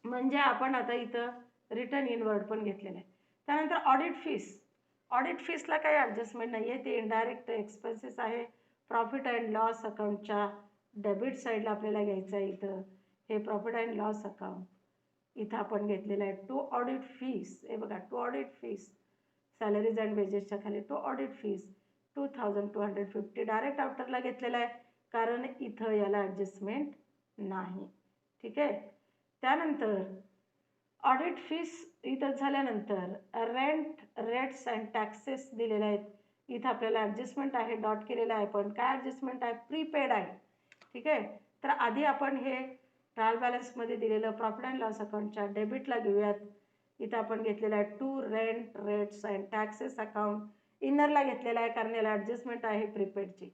म्हणजे आपण आता इथं रिटर्न इनवर्ड पण घेतलेलं आहे. त्यानंतर ऑडिट फीस. ऑडिट फीसला काही ॲडजस्टमेंट नाही आहे, ते इनडायरेक्ट एक्सपेन्सेस आहे. प्रॉफिट अँड लॉस अकाउंटच्या डेबिट साईडला आपल्याला घ्यायचं आहे. इथं हे प्रॉफिट अँड लॉस अकाउंट इथं आपण घेतलेलं आहे. टू ऑडिट फीस, हे बघा to audit fees salaries and वेजेसच्या खाली टू ऑडिट फीस 2,250 डायरेक्ट आउटरला घेतलेला आहे, कारण इथं याला ॲडजस्टमेंट नाही. ठीक आहे, त्यानंतर ऑडिट फीस इथं झाल्यानंतर रेंट रेट्स अँड टॅक्सेस दिलेले आहेत. इथं आपल्याला ॲडजस्टमेंट आहे, डॉट केलेला आहे. पण काय ॲडजस्टमेंट आहे, प्रीपेड आहे. ठीक आहे, तर आधी आपण हे ट्रायल बॅलन्समध्ये दिलेलं प्रॉफिट अँड लॉस अकाउंटच्या डेबिटला घेऊयात. इथं आपण घेतलेलं आहे to rent rates and taxes account इनरला घेतलेला आहे, कारण याला ॲडजस्टमेंट आहे प्रीपेडची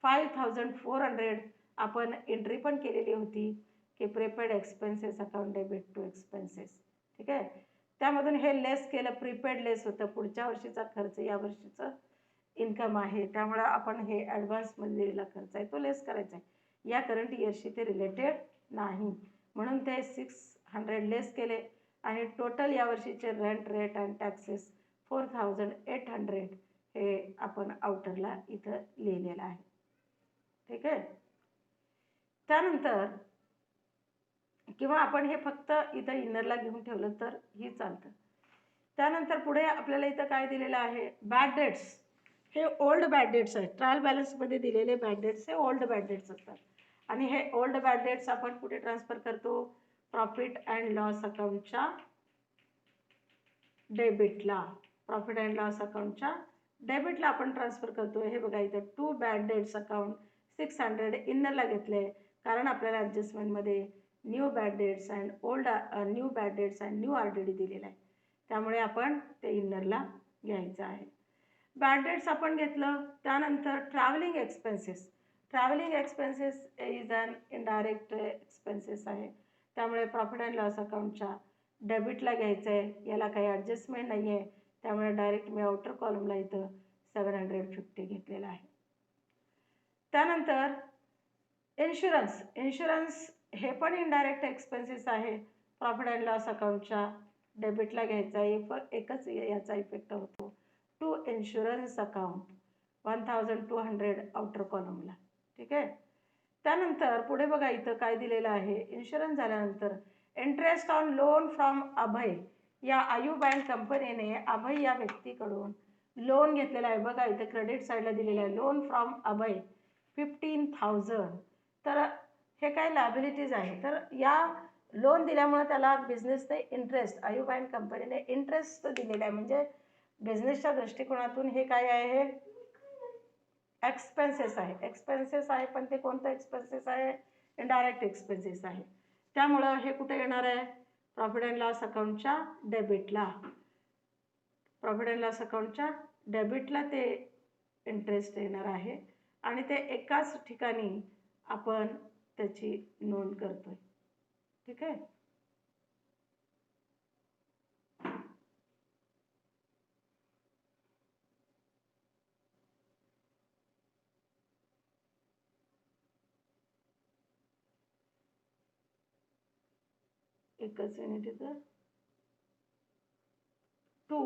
5,400 आपण एंट्री पण केलेली होती की prepaid expenses account debit to expenses. ठीक आहे, त्यामधून हे लेस केलं, प्रीपेड लेस होतं, पुढच्या वर्षीचा खर्च या वर्षीचं इन्कम आहे, त्यामुळं आपण हे ॲडव्हान्समध्ये दिलेला खर्च आहे तो लेस करायचा आहे. या करंट इयरशी ते रिलेटेड नाही, म्हणून ते 600 लेस केले आणि टोटल या वर्षीचे रेंट रेट अँड टॅक्सेस 4800 हे आपण आउटरला इथं लिहिलेलं आहे. ठीक आहे, त्यानंतर किंवा आपण हे फक्त इथं इनरला घेऊन ठेवलं तर ही चालतं. त्यानंतर पुढे आपल्याला इथं काय दिलेलं आहे, बॅड डेट्स. हे ओल्ड बॅड डेट्स आहेत. ट्रायल बॅलन्समध्ये दिलेले बॅड डेट्स हे ओल्ड बॅड डेट्स असतात आणि हे ओल्ड बॅड डेट्स आपण कुठे ट्रान्सफर करतो, प्रॉफिट अँड लॉस अकाउंटच्या डेबिटला. प्रॉफिट अँड लॉस अकाउंटच्या डेबिटला आपण ट्रान्सफर करतो. हे बघा इथं टू बॅड डेट्स अकाउंट 600 इनरला घेतले कारण आपल्याला ॲडजस्टमेंटमध्ये new bad debts and new bad debts and new RDD दिलेला आहे, त्यामुळे आपण ते इनरला घ्यायचं आहे. बॅड डेट्स आपण घेतलं. त्यानंतर travelling expenses. Travelling expenses is an indirect expenses आहे, त्यामुळे प्रॉफिट अँड लॉस अकाउंटच्या डेबिटला घ्यायचं आहे. याला काही ॲडजस्टमेंट नाही आहे, त्यामुळे डायरेक्ट मी आउटर कॉलमला इथं 750 घेतलेला आहे. त्यानंतर इन्शुरन्स. इन्शुरन्स हे पण इनडायरेक्ट एक्सपेन्सेस आहे, प्रॉफिट अँड लॉस अकाउंटच्या डेबिटला घ्यायचा आहे. एकच याचा इफेक्ट होतो टू इन्शुरन्स अकाउंट 1200 आउटर कॉलमला. ठीक आहे, त्यानंतर पुढे बघा इथं काय दिलेलं आहे. इन्शुरन्स झाल्यानंतर interest on loan from Abhay. या आयु बँक कंपनीने अभय या व्यक्तीकडून लोन घेतलेला आहे. बघा इथं क्रेडिट साईडला दिलेलं आहे, लोन फ्रॉम अभय 15,000. तर हे काय लायबिलिटीज आहे. तर या लोन दिल्यामुळे त्याला बिझनेसने इंटरेस्ट, आयु बँक कंपनीने इंटरेस्ट दिलेला आहे, म्हणजे बिझनेसच्या दृष्टिकोनातून हे काय आहे, हे एक्सपेन्सेस आहे. एक्सपेन्सेस आहे, पण ते कोणतं एक्सपेन्सेस आहे, इनडायरेक्ट एक्सपेन्सेस आहे. त्यामुळं हे कुठे येणार आहे, प्रॉफिट अँड लॉस अकाउंटच्या डेबिटला. प्रॉफिट अँड लॉस अकाउंटच्या डेबिटला ते इंटरेस्ट येणार आहे आणि ते एकाच ठिकाणी आपण त्याची नोंद करतोय. ठीक आहे, एकच मिनिट इथं. To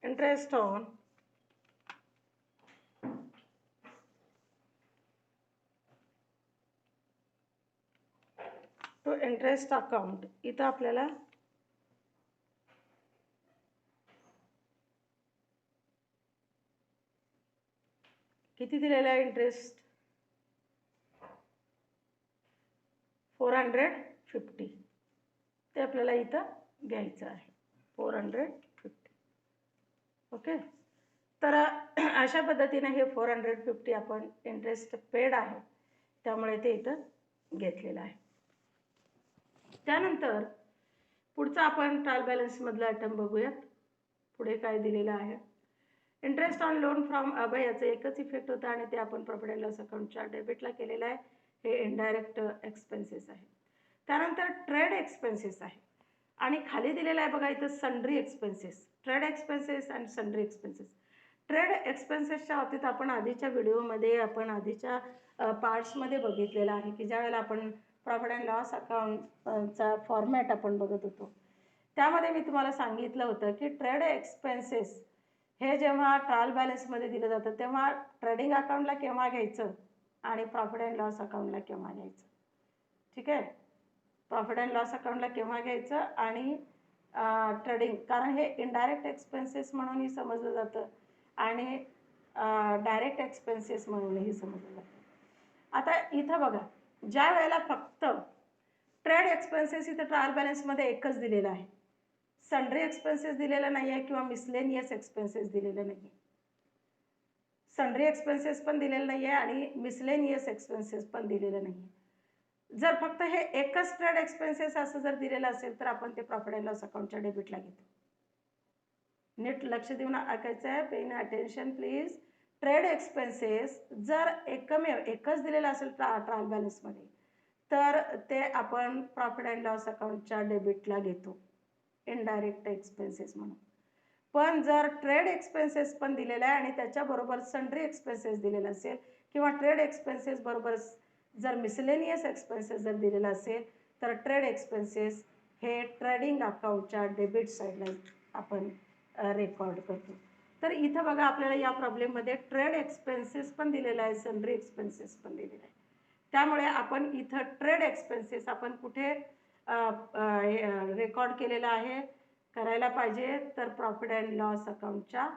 interest on to interest account. इथं आपल्याला किती दिलेला आहे इंटरेस्ट, 450. ते आपल्याला इथं घ्यायचं आहे 450. ओके, तर अशा पद्धतीने हे 450 आपण इंटरेस्ट पेड आहे, त्यामुळे ते इथं घेतलेलं आहे. त्यानंतर पुढचा आपण ट्रायल बॅलन्समधला आयटम बघूयात. पुढे काय दिलेलं आहे, इंटरेस्ट ऑन लोन फ्रॉम अभय. याचं एकच इफेक्ट होता आणि ते आपण प्रॉफिट अँड लॉस अकाउंटच्या डेबिटला केलेलं आहे. हे इनडायरेक्ट एक्सपेन्सेस आहे. त्यानंतर ट्रेड एक्सपेन्सेस आहे आणि खाली दिलेलं आहे बघा इथं sundry expenses. Trade expenses and sundry expenses. Trade एक्सपेन्सेसच्या बाबतीत आपण आधीच्या व्हिडिओमध्ये, आपण आधीच्या पार्ट्समध्ये बघितलेलं आहे की ज्या वेळेला आपण प्रॉफिट अँड लॉस अकाउंटचा फॉर्मॅट आपण बघत होतो, त्यामध्ये मी तुम्हाला सांगितलं होतं की ट्रेड एक्सपेन्सेस हे जेव्हा ट्रायल बॅलन्समध्ये दिलं जातं तेव्हा ट्रेडिंग अकाउंटला केव्हा घ्यायचं आणि प्रॉफिट अँड लॉस अकाउंटला केव्हा घ्यायचं. ठीक आहे, प्रॉफिट अँड लॉस अकाउंटला केव्हा घ्यायचं आणि ट्रेडिंग, कारण हे इनडायरेक्ट एक्सपेन्सेस म्हणूनही समजलं जातं आणि डायरेक्ट एक्सपेन्सेस म्हणूनही समजलं जातं. आता इथं बघा, ज्या वेळेला फक्त ट्रेड एक्सपेन्सेस इथं ट्रायल बॅलन्समध्ये एकच दिलेलं आहे, सन्ड्री एक्सपेन्सेस दिलेलं नाही आहे किंवा मिसलेनियस एक्सपेन्सेस दिलेलं नाही आहे. सन्ड्री एक्सपेन्सेस पण दिलेलं नाही आहे आणि मिसलेनियस एक्सपेन्सेस पण दिलेलं नाही आहे. जर फक्त हे एकच ट्रेड एक्सपेन्सेस असं जर दिलेलं असेल तर आपण ते प्रॉफिट अँड लॉस अकाउंटच्या डेबिटला घेतो. नीट लक्ष देऊन ऐकायचं आहे, pay attention please. Trade expenses जर एकच दिलेलं असेल ट्रायल बॅलन्समध्ये, तर ते आपण प्रॉफिट अँड लॉस अकाउंटच्या डेबिटला घेतो, इनडायरेक्ट एक्सपेन्सेस म्हणून. पण जर ट्रेड एक्सपेन्सेस पण दिलेला आहे आणि त्याच्याबरोबर सन्ड्री एक्सपेन्सेस दिलेला असेल किंवा ट्रेड एक्सपेन्सेस बरोबर जर मिसलेनियस एक्सपेन्सेस जर दिलेला असेल, तर ट्रेड एक्सपेन्सेस हे ट्रेडिंग अकाउंटच्या डेबिट साईडला आपण रेकॉर्ड करतो. तर इथं बघा आपल्याला या प्रॉब्लेममध्ये ट्रेड एक्सपेन्सेस पण दिलेला आहे, सन्ड्री एक्सपेन्सेस पण दिलेला आहे. त्यामुळे आपण इथं ट्रेड एक्सपेन्सेस आपण कुठे रेकॉर्ड केलेला आहे, करायला पाहिजे, तर प्रॉफिट अँड लॉस अकाउंटच्या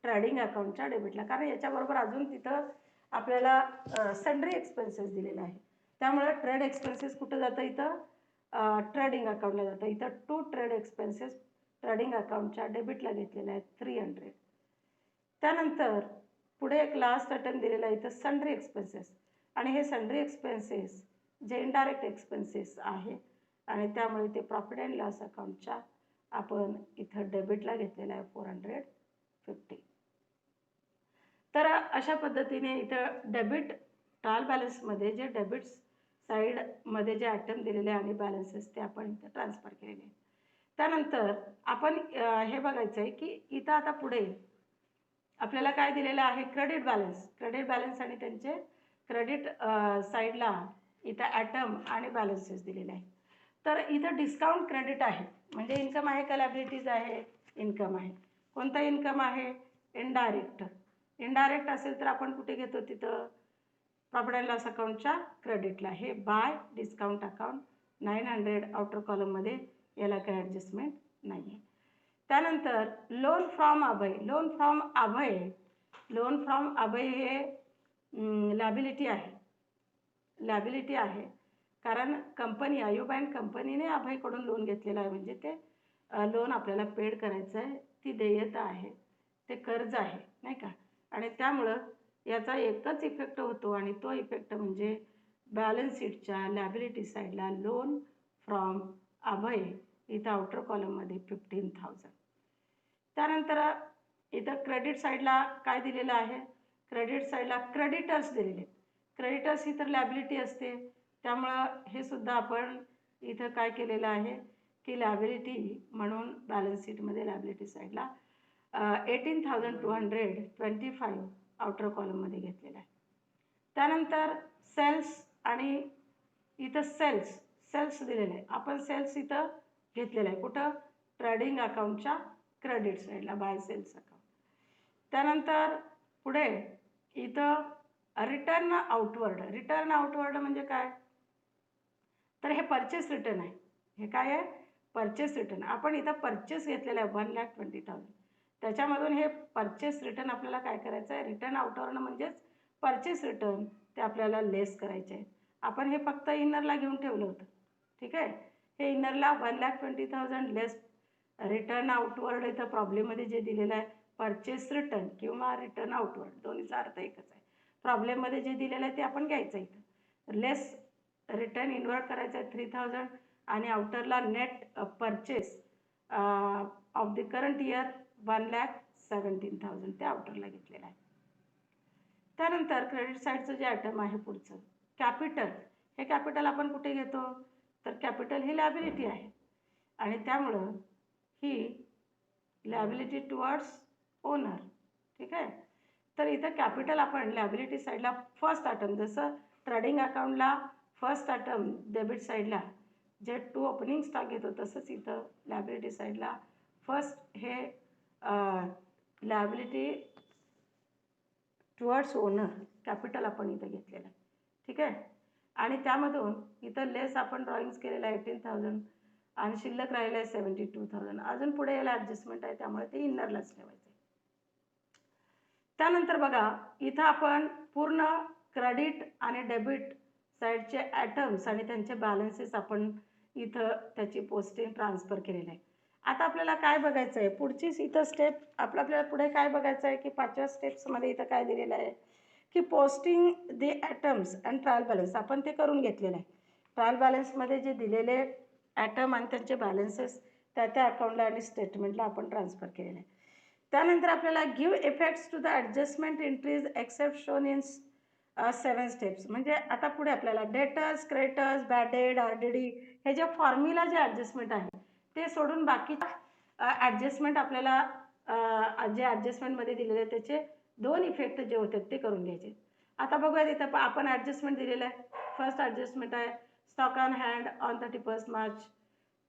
ट्रेडिंग अकाउंटच्या डेबिटला. कारण याच्याबरोबर अजून तिथं आपल्याला सन्ड्री एक्सपेन्सेस दिलेला आहे. त्यामुळे ट्रेड एक्सपेन्सेस कुठं जातं, इथं ट्रेडिंग अकाउंटला जातं. इथं 2 ट्रेड एक्सपेन्सेस ट्रेडिंग अकाउंटच्या डेबिटला घेतलेला आहे 300. त्यानंतर पुढे एक लास्ट आयटम दिलेला आहे इथं सन्ड्री एक्सपेन्सेस, आणि हे सन्ड्री एक्सपेन्सेस जे इनडायरेक्ट एक्सपेन्सेस आहे आणि त्यामुळे ते प्रॉफिट अँड लॉस अकाउंटच्या आपण इथं डेबिटला घेतलेला आहे 450. तर अशा पद्धतीने इथं डेबिट ट्रायल बॅलन्समध्ये जे डेबिट साईडमध्ये जे आयटम दिलेले आणि बॅलन्सेस ते आपण इथं ट्रान्सफर केलेले आहेत. त्यानंतर आपण हे बघायचं आहे की इथं आता पुढे आपल्याला काय दिलेलं आहे, क्रेडिट बॅलन्स आणि त्यांचे क्रेडिट साईडला इथं आयटम आणि बॅलन्सेस दिलेले आहेत. तर इथं डिस्काउंट क्रेडिट आहे, म्हणजे इन्कम आहे का लायबिलिटीज आहे, इन्कम आहे. कोणता इन्कम आहे, इनडायरेक्ट असेल तर आपण कुठे घेतो, तिथं प्रॉफिट अँड लॉस अकाउंटच्या क्रेडिटला. हे बाय डिस्काउंट अकाउंट 900 आउटर कॉलममध्ये, याला काही ॲडजस्टमेंट नाही आहे. त्यानंतर लोन फ्रॉम अभय हे लॅबिलिटी आहे, कारण कंपनी आयु बँक कंपनीने अभयकडून लोन घेतलेलं आहे, म्हणजे ते लोन आपल्याला पेड करायचं आहे, ती देयता आहे, ते कर्ज आहे, नाही का. आणि त्यामुळं याचा एकच इफेक्ट होतो, आणि तो इफेक्ट म्हणजे बॅलन्स शीटच्या लॅबिलिटी साईडला लोन फ्रॉम अभय इथं आउटर कॉलममध्ये 15,000. त्यानंतर इथं क्रेडिट साईडला काय दिलेलं आहे, क्रेडिट साईडला क्रेडिटर्स दिलेले. क्रेडिटर्स ही तर लॅबिलिटी असते, त्यामुळं हे सुद्धा आपण इथं काय केलेलं आहे की लॅबिलिटी म्हणून बॅलन्स शीटमध्ये लॅबिलिटी साईडला 18,225 आउटर कॉलममध्ये घेतलेला आहे. त्यानंतर सेल्स, आणि इथं सेल्स दिलेलं आहे. आपण सेल्स इथं घेतलेलं आहे कुठं, ट्रेडिंग अकाउंटच्या क्रेडिट साईडला, बाय सेल्स अकाउंट. त्यानंतर पुढे इथं रिटर्न आउटवर्ड म्हणजे काय, तर हे परचेस रिटर्न आहे. हे काय आहे, परचेस रिटर्न. आपण इथं परचेस घेतलेलं आहे 1,20,000. त्याच्यामधून हे परचेस रिटर्न आपल्याला काय करायचं आहे, रिटर्न आउटवर्ड म्हणजेच परचेस रिटर्न ते आपल्याला लेस करायचे आहे. आपण हे फक्त इनरला घेऊन ठेवलं होतं, ठीक आहे. हे इनरला 1,20,000 लेस रिटर्न आउटवर्ड इथं प्रॉब्लेममध्ये जे दिलेलं आहे, परचेस रिटर्न किंवा रिटर्न आउटवर्ड दोन्हीचा अर्थ एकच आहे. प्रॉब्लेममध्ये जे दिलेलं आहे ते आपण घ्यायचं इथं. लेस रिटर्न इन्वर्ट करायचं आहे 3,000, आणि आउटरला net purchase of the current year 1,17,000 ते आउटरला घेतलेलं आहे. त्यानंतर क्रेडिट साईडचं जे आयटम आहे पुढचं कॅपिटल, हे कॅपिटल आपण कुठे घेतो, तर कॅपिटल ही लॅबिलिटी आहे, आणि त्यामुळं ही लॅबिलिटी टुवर्ड्स ओनर, ठीक आहे. तर इथं कॅपिटल आपण लॅबिलिटी साईडला फर्स्ट आयटम, जसं ट्रेडिंग अकाउंटला फर्स्ट आयटम डेबिट साईडला जे 2 ओपनिंग स्टॉक घेतो, तसंच इथं लॅबिलिटी साईडला फर्स्ट हे लॅबिलिटी टुवर्ड्स ओनर कॅपिटल आपण इथं घेतलेलं आहे, ठीक आहे. आणि त्यामधून इथं लेस आपण ड्रॉइंग्स केलेलं आहे 18,000, आणि शिल्लक राहिलं आहे 72,000. अजून पुढे याला ॲडजस्टमेंट आहे, त्यामुळे ते इनरलाच ठेवायचं आहे. त्यानंतर बघा इथं आपण पूर्ण क्रेडिट आणि डेबिट साईडचे ॲटम्स आणि त्यांचे बॅलन्सेस आपण इथं त्याची पोस्टिंग ट्रान्सफर केलेलं आहे. आता आपल्याला काय बघायचं आहे, पुढचीच इथं स्टेप आपल्याला पुढे काय बघायचं आहे की 5व्या स्टेप्समध्ये इथं काय दिलेलं आहे की posting the items and trial balance, आपण ते करून घेतलेलं आहे. ट्रायल बॅलन्समध्ये जे दिलेले ॲटम आणि त्यांचे बॅलन्सेस त्या अकाउंटला आणि स्टेटमेंटला आपण ट्रान्सफर केलेलं आहे. त्यानंतर आपल्याला give effects to the adjustment entries except shown in 7 steps. म्हणजे आता पुढे आपल्याला debtors, creditors, bad debt, RDD हे जे फॉर्म्युला जे ॲडजस्टमेंट आहे ते सोडून बाकीच्या ॲडजस्टमेंट आपल्याला जे ॲडजस्टमेंटमध्ये दिलेले आहे त्याचे 2 इफेक्ट जे होते ते करून घ्यायचे. आता बघूया इथं आपण ॲडजस्टमेंट दिलेलं आहे. फर्स्ट ॲडजस्टमेंट आहे stock on hand on 31 March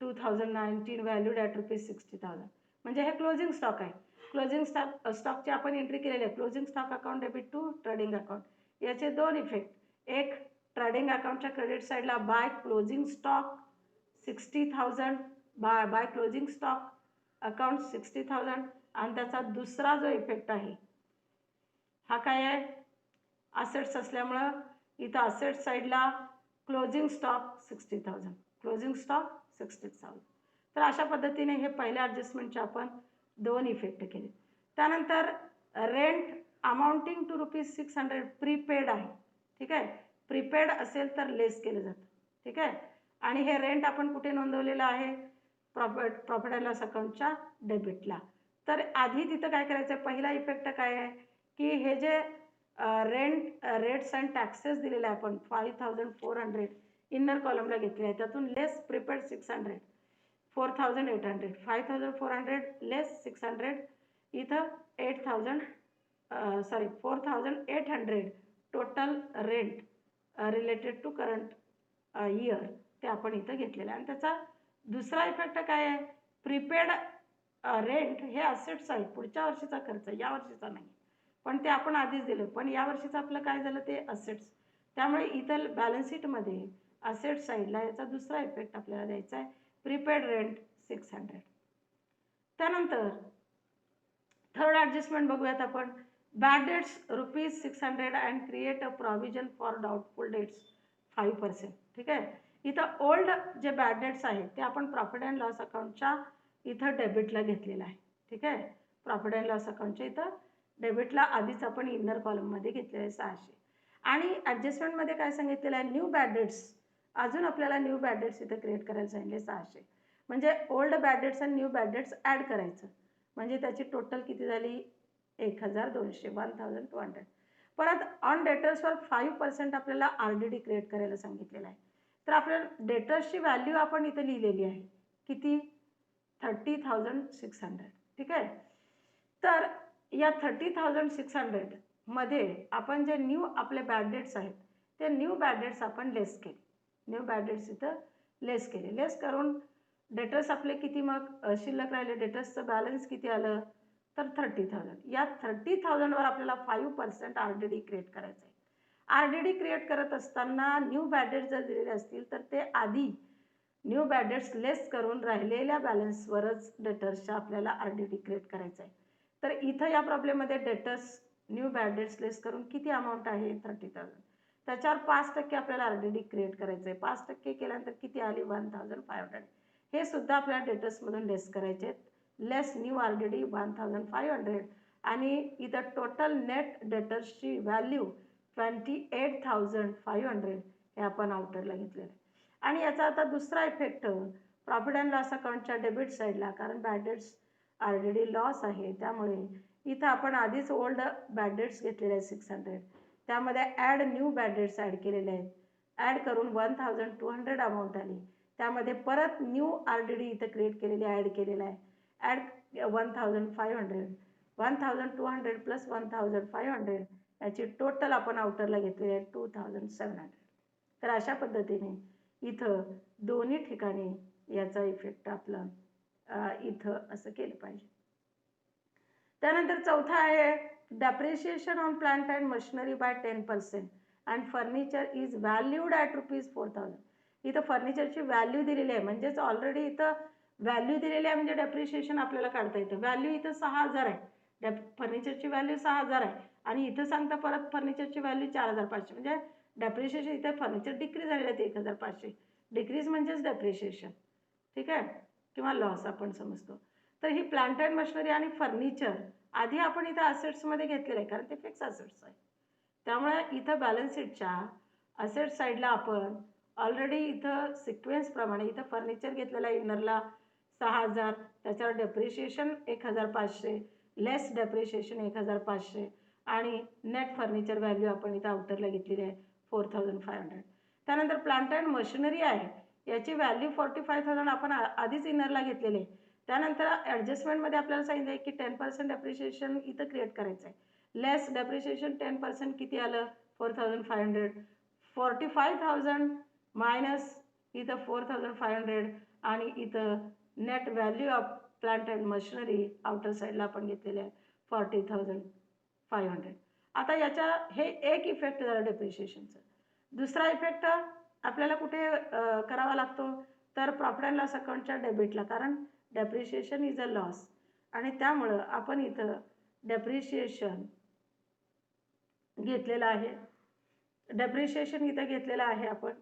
2019 valued at ₹60,000. म्हणजे हे क्लोजिंग स्टॉक आहे. क्लोजिंग स्टॉकची आपण एंट्री केलेली आहे. Closing stock account debit to trading account. याचे 2 इफेक्ट. एक ट्रेडिंग अकाउंटच्या क्रेडिट साईडला by closing stock 60,000 by closing stock account 60,000 आणि त्याचा दुसरा जो इफेक्ट आहे हा काय आहे असेट्स असल्यामुळं इथं असेट साईडला क्लोजिंग स्टॉक 60,000 क्लोजिंग स्टॉक 60,000. तर अशा पद्धतीने हे पहिल्या ॲडजस्टमेंटचे आपण 2 इफेक्ट केले. त्यानंतर रेंट अमाऊंटिंग टू ₹600 प्रीपेड आहे. ठीक आहे. प्रीपेड असेल तर लेस केलं जातं. ठीक आहे. आणि हे रेंट आपण कुठे नोंदवलेलं आहे प्रॉफिट अँड लॉस अकाउंटच्या डेबिटला. तर आधी तिथं काय करायचं पहिला इफेक्ट काय आहे की हे जे रेट्स अँड टॅक्सेस दिलेले आहे आपण 5,400 इनर कॉलमला घेतले आहे त्यातून लेस प्रीपेड 600 4,800 5,400 लेस 600 इथं 4,800 total rent related to current year ते आपण इथं घेतलेलं आहे. आणि त्याचा दुसरा इफेक्ट काय आहे प्रीपेड रेंट हे असेट्स आहे पुढच्या वर्षीचा खर्च या वर्षीचा नाही पण ते आपण आधीच दिलं पण या वर्षीचं आपलं काय झालं ते असेट्स. त्यामुळे इथं बॅलन्स शीटमध्ये असेट साईडला याचा दुसरा इफेक्ट आपल्याला द्यायचा आहे प्रीपेड रेंट 600. त्यानंतर थर्ड ॲडजस्टमेंट बघूयात आपण bad debts ₹600 and create a provision for doubtful debts 5%. ठीक आहे. इथं ओल्ड जे बॅड डेट्स आहेत ते आपण प्रॉफिट अँड लॉस अकाउंटच्या इथं डेबिटला घेतलेलं आहे. ठीक आहे. प्रॉफिट अँड लॉस अकाउंटच्या इथं डेबिटला आधीच आपण इनर कॉलममध्ये घेतलेलं आहे 600. आणि ॲडजस्टमेंटमध्ये काय सांगितलेलं आहे न्यू बॅड डेट्स अजून आपल्याला न्यू बॅड डेट्स इथं क्रिएट करायला सांगितले 600. म्हणजे ओल्ड बॅड डेट्स आणि न्यू बॅड डेट्स ॲड करायचं म्हणजे त्याची टोटल किती झाली 1,200 1,200. परत ऑन डेटर्सवर 5% आपल्याला RDD क्रिएट करायला सांगितलेलं आहे. तर आपल्याला डेटर्सची व्हॅल्यू आपण इथं लिहिलेली आहे किती 30,600. ठीक आहे. तर या 30,600 मध्ये आपण जे न्यू आपले बॅड डेट्स आहेत ते न्यू बॅड डेट्स आपण लेस केले. न्यू बॅड डेट्स इथं लेस केले. लेस करून डेटर्स आपले किती मग शिल्लक राहिले डेटर्सचं बॅलन्स किती आलं तर 30,000. या 30,000वर आपल्याला 5% RDD क्रिएट करायचं आहे. RDD क्रिएट करत असताना न्यू बॅड डेट्स जर दिलेले असतील तर ते आधी न्यू बॅड डेट्स लेस करून राहिलेल्या बॅलन्सवरच डेटर्सच्या आपल्याला RDD क्रिएट करायचं आहे. तर इथं या प्रॉब्लेममध्ये डेटर्स न्यू बॅड डेट्स लेस करून किती अमाऊंट आहे 30,000 त्याच्यावर 5% आपल्याला RDD क्रिएट करायचं आहे. 5% केल्यानंतर किती आली 1,500. हे सुद्धा आपल्याला डेटर्समधून लेस करायचे आहेत. लेस न्यू RDD 1,500 आणि इथं टोटल नेट डेटर्सची व्हॅल्यू 28,500 हे आपण आउटरला घेतलेलं आहे. आणि याचा आता दुसरा इफेक्ट प्रॉफिट अँड लॉस अकाउंटच्या डेबिट साईडला कारण बॅड डेट्स RDD लॉस आहे त्यामुळे इथं आपण आधीच ओल्ड बॅड डेट्स घेतलेले आहेत 600 त्यामध्ये add new bad debts add केलेले आहेत. ॲड करून 1,200 अमाऊंट आली. त्यामध्ये परत न्यू RDD इथं क्रिएट केलेली ॲड केलेलं आहे. ॲड 1,500 1,200 प्लस 1,500 याची टोटल आपण आउटरला घेतलेली आहे 2,700. तर अशा पद्धतीने इथं दोन्ही ठिकाणी याचा इफेक्ट आपला इथं असं केलं पाहिजे. त्यानंतर चौथा आहे depreciation on plant and machinery by 10% and furniture is valued at ₹4,000. इथं फर्निचरची व्हॅल्यू दिलेली आहे म्हणजेच ऑलरेडी इथं व्हॅल्यू दिलेली आहे म्हणजे डेप्रिशिएशन आपल्याला काढता येतं. व्हॅल्यू इथं 6,000 आहे. फर्निचरची व्हॅल्यू 6,000 आहे आणि इथं सांगता परत फर्निचरची व्हॅल्यू 4,500 म्हणजे डेप्रिशिएशन इथं फर्निचर डिक्रीज झालेलं आहे 1,500. डिक्रीज म्हणजेच डेप्रिशिएशन. ठीक आहे किंवा लॉस आपण समजतो. तर ही प्लांट अँड मशिनरी आणि फर्निचर आधी आपण इथं असेट्समध्ये घेतलेलं आहे कारण ते फिक्स असेट्स आहे. त्यामुळे इथं बॅलन्स शीटच्या असेट साईडला आपण ऑलरेडी इथं सिक्वेन्सप्रमाणे इथं फर्निचर घेतलेलं आहे इनरला 6,000 त्याच्यावर डेप्रिशिएशन 1,500 लेस डेप्रिशिएशन 1500 आणि नेट फर्निचर व्हॅल्यू आपण इथं आउटरला घेतलेली आहे 4500. त्यानंतर प्लांट अँड मशिनरी आहे, याची व्हॅल्यू 45,000 आपण आधीच इनरला घेतलेले आहे. त्यानंतर ॲडजस्टमेंटमध्ये आपल्याला सांगितलं आहे की 10% डेप्रिशिएशन इथं क्रिएट करायचं आहे. लेस डेप्रिशिएशन 10% किती आलं 4500. 45,000 मायनस इथं 4500 आणि इथं net value of plant and machinery outer साईडला आपण घेतलेले आहे 40,500. आता याच्या हे एक इफेक्ट झाला डेप्रिशिएशनचं. दुसरा इफेक्ट आपल्याला कुठे करावा लागतो तर प्रॉफिट अँड लॉस अकाउंटच्या डेबिटला, कारण डेप्रिशिएशन इज अ लॉस आणि त्यामुळं आपण इथं डेप्रिशिएशन घेतलेलं आहे. डेप्रिशिएशन इथं घेतलेलं आहे आपण.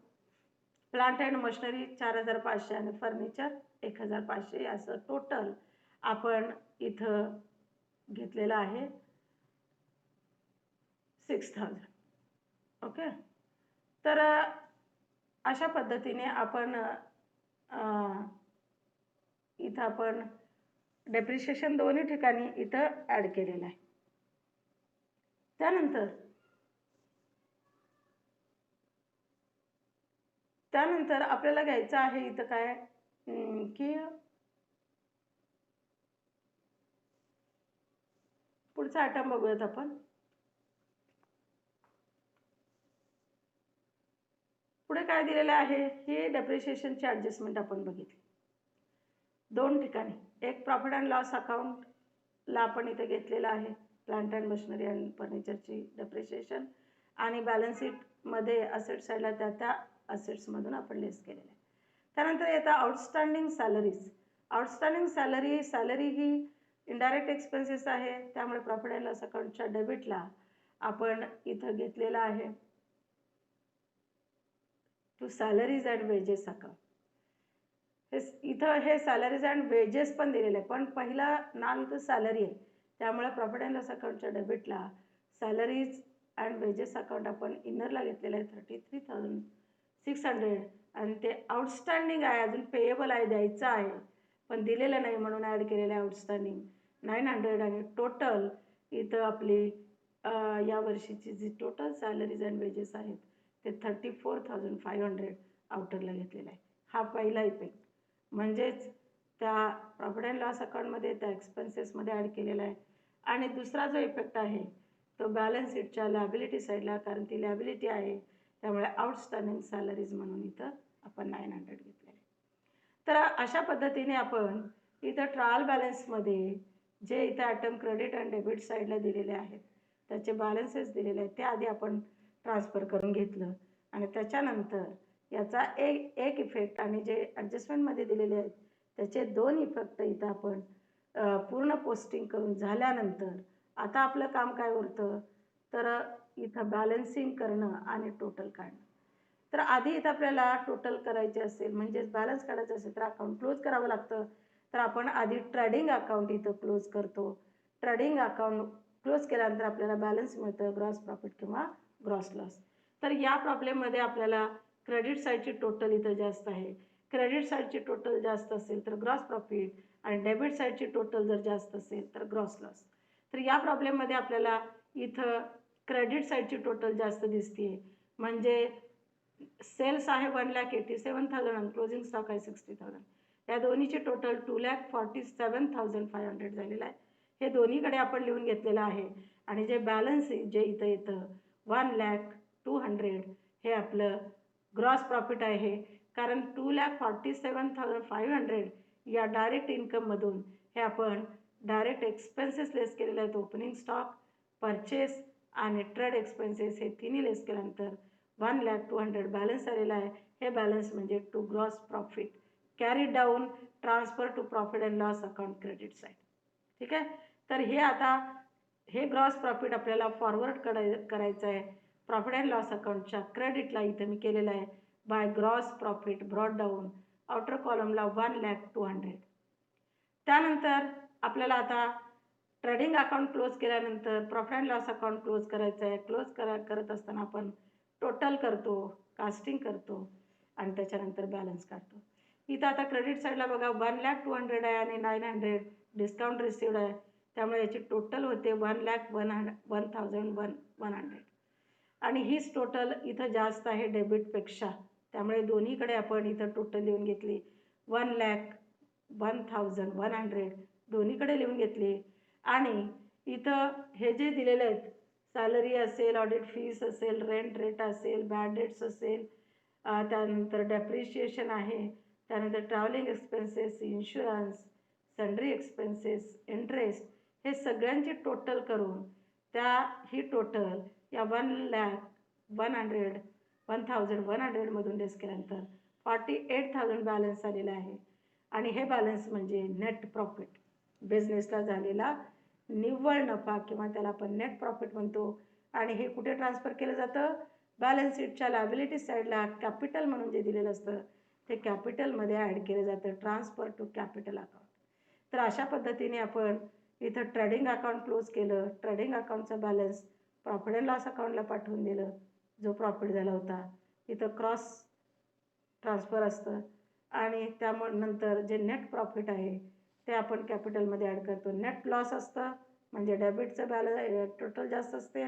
प्लांट अँड मशिनरी 4,500 आणि फर्निचर 1,500 असं टोटल आपण इथं घेतलेलं आहे 6,000. ओके, तर अशा पद्धतीने आपण इथं आपण डेप्रिशिएशन दोन्ही ठिकाणी इथं ॲड केलेलं आहे. त्यानंतर आपल्याला घ्यायचं आहे इथं काय की पुढचा आयटम बघूयात आपण. पुढे काय दिलेलं आहे, हे डेप्रिशिएशनची ॲडजस्टमेंट आपण बघितली दोन ठिकाणी. एक प्रॉफिट अँड लॉस अकाउंटला आपण इथे घेतलेलं आहे प्लांट अँड मशिनरी अँड फर्निचरची डेप्रिशिएशन आणि बॅलन्स शीटमध्ये असेट साईडला त्या असेट्समधून आपण लेस केलेलं आहे. त्यानंतर येतं आउटस्टँडिंग सॅलरीज. आउटस्टँडिंग सॅलरी ही इनडायरेक्ट एक्सपेन्सेस आहे, त्यामुळे प्रॉफिट अँड लॉस अकाउंटच्या डेबिटला आपण इथं घेतलेलं आहे to salaries and wages account. इथं हे सॅलरीज अँड वेजेस पण दिलेले आहे, पण पहिला नाव इथं सॅलरी आहे, त्यामुळे प्रॉफिट अँड लॉस अकाउंटच्या डेबिटला सॅलरीज अँड वेजेस अकाउंट आपण इनरला घेतलेलं आहे 33,600 आणि ते आउटस्टँडिंग आहे, अजून पेएबल आहे, द्यायचं आहे पण दिलेलं नाही म्हणून ॲड केलेलं आहे आउटस्टँडिंग 900 आणि टोटल इथं आपली या वर्षीची जी टोटल सॅलरीज अँड वेजेस आहेत ते 34,500 आउटरला घेतलेलं आहे. हा पहिला इफेक्ट म्हणजेच त्या प्रॉफिट अँड लॉस अकाउंटमध्ये त्या एक्सपेन्सेसमध्ये ॲड केलेला आहे. आणि दुसरा जो इफेक्ट आहे तो बॅलन्स शीटच्या लॅबिलिटी साईडला, कारण ती लॅबिलिटी आहे त्यामुळे आउटस्टँडिंग सॅलरीज म्हणून इथं आपण 900 घेतलेले आहे. तर अशा पद्धतीने आपण इथं ट्रायल बॅलन्समध्ये जे इथं आयटम क्रेडिट अँड डेबिट साईडला दिलेले आहेत त्याचे बॅलन्सेस दिलेले आहेत ते आधी आपण ट्रान्सफर करून घेतलं आणि त्याच्यानंतर याचा एक इफेक्ट आणि जे ॲडजस्टमेंटमध्ये दिलेले आहेत त्याचे दोन इफेक्ट इथं आपण पूर्ण पोस्टिंग करून झाल्यानंतर आता आपलं काम काय उरतं तर इथं बॅलन्सिंग करणं आणि टोटल काढणं. तर आधी इथं आपल्याला टोटल करायचे असेल म्हणजेच बॅलन्स काढायचं असेल तर अकाउंट क्लोज करावं लागतं. तर आपण आधी ट्रेडिंग अकाउंट इथं क्लोज करतो. ट्रेडिंग अकाउंट क्लोज केल्यानंतर आपल्याला बॅलन्स मिळतं, ग्रॉस प्रॉफिट किंवा ग्रॉस लॉस. तर या प्रॉब्लेममध्ये आपल्याला क्रेडिट साईडची टोटल इथं जास्त आहे. क्रेडिट साईडची टोटल जास्त असेल तर ग्रॉस प्रॉफिट आणि डेबिट साईडची टोटल जर जास्त असेल तर ग्रॉस लॉस. तर या प्रॉब्लेममध्ये आपल्याला इथं क्रेडिट साईडची टोटल जास्त दिसते, म्हणजे सेल्स आहे 1,87,000 आणि क्लोजिंग स्टॉक आहे 60,000. या दोन्हीची टोटल 2,47,500 झालेलं आहे. हे दोन्हीकडे आपण लिहून घेतलेलं आहे आणि जे बॅलन्स जे इथं येतं 1,02,000 हे आपलं ग्रॉस प्रॉफिट आहे, कारण 2,47,500 या डायरेक्ट इन्कममधून हे आपण डायरेक्ट एक्सपेन्सेस लेस केलेले आहेत. ओपनिंग स्टॉक, परचेस आणि ट्रेड एक्सपेन्सेस हे तिन्ही लेस केल्यानंतर 1,02,000 बॅलन्स आलेला आहे. हे बॅलन्स म्हणजे to gross profit carry down transfer to profit and loss account credit side. ठीक आहे, तर हे आता हे ग्रॉस प्रॉफिट आपल्याला फॉरवर्ड करायचं आहे प्रॉफिट अँड लॉस अकाउंटच्या क्रेडिटला. इथं मी केलेलं आहे by gross profit brought down outer कॉलमला 1,02,000. त्यानंतर आपल्याला आता ट्रेडिंग अकाउंट क्लोज केल्यानंतर profit and loss account close करायचं आहे. क्लोज करत असताना आपण टोटल करतो, कास्टिंग करतो आणि त्याच्यानंतर बॅलन्स काढतो. इथं आता क्रेडिट साईडला बघा 1,02,000 आहे आणि 900 डिस्काउंट रिसिव्ड आहे. त्यामुळे याची टोटल होते 1,01,100 आणि हीच टोटल इथं जास्त आहे डेबिटपेक्षा. त्यामुळे दोन्हीकडे आपण इथं टोटल लिहून घेतली 1,01,100 दोन्हीकडे लिहून घेतली. आणि इथं हे जे दिलेले आहेत सॅलरी असेल, ऑडिट फीस असेल, रेंट रेट असेल, बॅड डेट्स असेल, त्यानंतर डेप्रिशिएशन आहे, त्यानंतर travelling expenses, insurance, sundry expenses, interest, हे सगळ्यांची टोटल करून ही टोटल या 1,01,100 मधून लेस केल्यानंतर 48,000 बॅलन्स आलेला आहे. आणि हे बॅलन्स म्हणजे नेट प्रॉफिट, बिझनेसला झालेला निव्वळ नफा किंवा त्याला आपण नेट प्रॉफिट म्हणतो. आणि हे कुठे ट्रान्सफर केलं जातं? बॅलन्स शीटच्या लायबिलिटी साईडला कॅपिटल म्हणून जे दिलेलं असतं ते कॅपिटलमध्ये ॲड केलं जातं, ट्रान्सफर टू कॅपिटल अकाउंट. तर अशा पद्धतीने आपण इथं ट्रेडिंग अकाउंट क्लोज केलं. ट्रेडिंग अकाउंटचा बॅलन्स प्रॉफिट अँड लॉस अकाउंटला पाठवून दिलं, जो प्रॉफिट झाला होता. इथं क्रॉस ट्रान्सफर असतं आणि त्यामुळे नंतर जे नेट प्रॉफिट आहे ते आपण कॅपिटलमध्ये ॲड करतो. नेट लॉस असतं म्हणजे डेबिटचं बॅलन्स टोटल जास्त असते,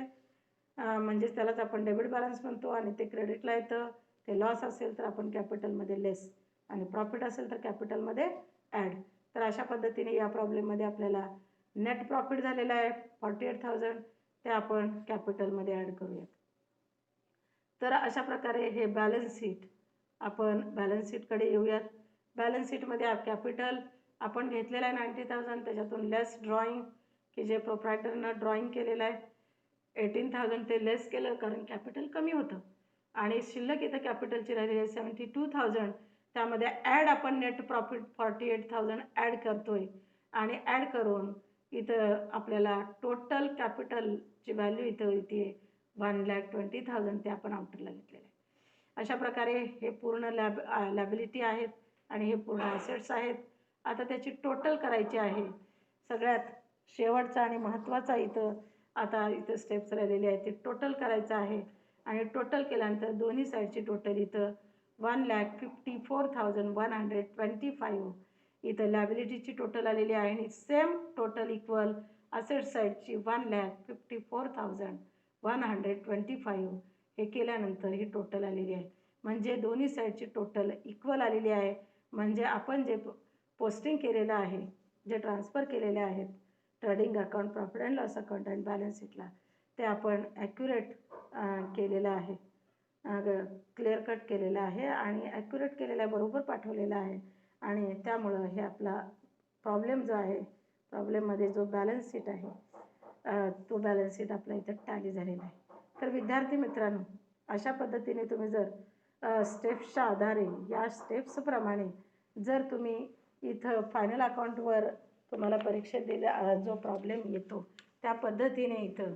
म्हणजेच त्यालाच आपण डेबिट बॅलन्स म्हणतो. आणि ते क्रेडिटला येतं. ते लॉस असेल तर आपण कॅपिटलमध्ये लेस आणि प्रॉफिट असेल तर कॅपिटलमध्ये ॲड. तर अशा पद्धतीने या प्रॉब्लेममध्ये आपल्याला नेट प्रॉफिट झालेला आहे 48,000, ते आपण कॅपिटलमध्ये ॲड करूयात. तर अशा प्रकारे हे बॅलन्स शीट, आपण बॅलन्स शीटकडे येऊयात. बॅलन्स शीटमध्ये कॅपिटल आपण घेतलेला आहे 90,000, त्याच्यातून लेस ड्रॉईंग की जे प्रोप्रायटरनं ड्रॉईंग केलेलं आहे 18,000 ते लेस केलं कारण कॅपिटल कमी होतं. आणि शिल्लक इथं कॅपिटलची राहिलेली आहे 72,000. त्यामध्ये ॲड आपण नेट प्रॉफिट 48,000 ॲड करतोय आणि ॲड करून इथं आपल्याला टोटल कॅपिटलची व्हॅल्यू इथं येते 1,20,000, ते आपण आउटरला घेतलेलं आहे. अशा प्रकारे हे पूर्ण लॅबिलिटी आहेत आणि हे पूर्ण ॲसेट्स आहेत. आता त्याची टोटल करायची आहे. सगळ्यात शेवटचा आणि महत्त्वाचा इथं स्टेप्स राहिलेले आहेत, ते टोटल करायचं आहे. आणि टोटल केल्यानंतर दोन्ही साईडची टोटल इथं 1,54,125 इथं लॅबिलिटीची टोटल आलेली आहे. आणि सेम टोटल इक्वल असेट साईडची 1,54,125 हे केल्यानंतर ही टोटल आलेली आहे. म्हणजे दोन्ही साईडची टोटल इक्वल आलेली आहे. म्हणजे आपण जे पोस्टिंग केलेलं आहे, जे ट्रान्सफर केलेले आहेत trading account, profit and loss account आणि बॅलन्स शीटला, ते आपण ॲक्युरेट केलेलं आहे, क्लिअर कट केलेलं आहे आणि ॲक्युरेट केलेल्या बरोबर पाठवलेलं आहे. आणि त्यामुळं हे आपला प्रॉब्लेम जो आहे, प्रॉब्लेममध्ये जो बॅलन्स शीट आहे तो बॅलन्स शीट आपला इथं टॅली झालेला आहे. तर विद्यार्थी मित्रांनो, अशा पद्धतीने तुम्ही जर स्टेप्सच्या आधारे या स्टेप्सप्रमाणे जर तुम्ही इथं फायनल अकाउंटवर तुम्हाला परीक्षेत दिला जो प्रॉब्लेम येतो त्या पद्धतीने इथं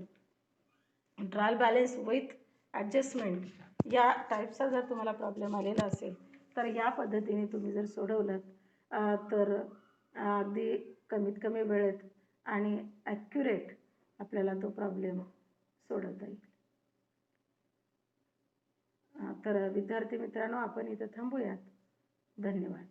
ट्रायल बॅलन्स विथ ॲडजस्टमेंट या टाईपचा जर तुम्हाला प्रॉब्लेम आलेला असेल तर या पद्धतीने तुम्ही जर सोडवलं तर अगदी कमीत कमी वेळेत आणि ॲक्युरेट आपल्याला तो प्रॉब्लेम सोडवता येईल. तर विद्यार्थी मित्रांनो, आपण इथं थांबूयात. धन्यवाद.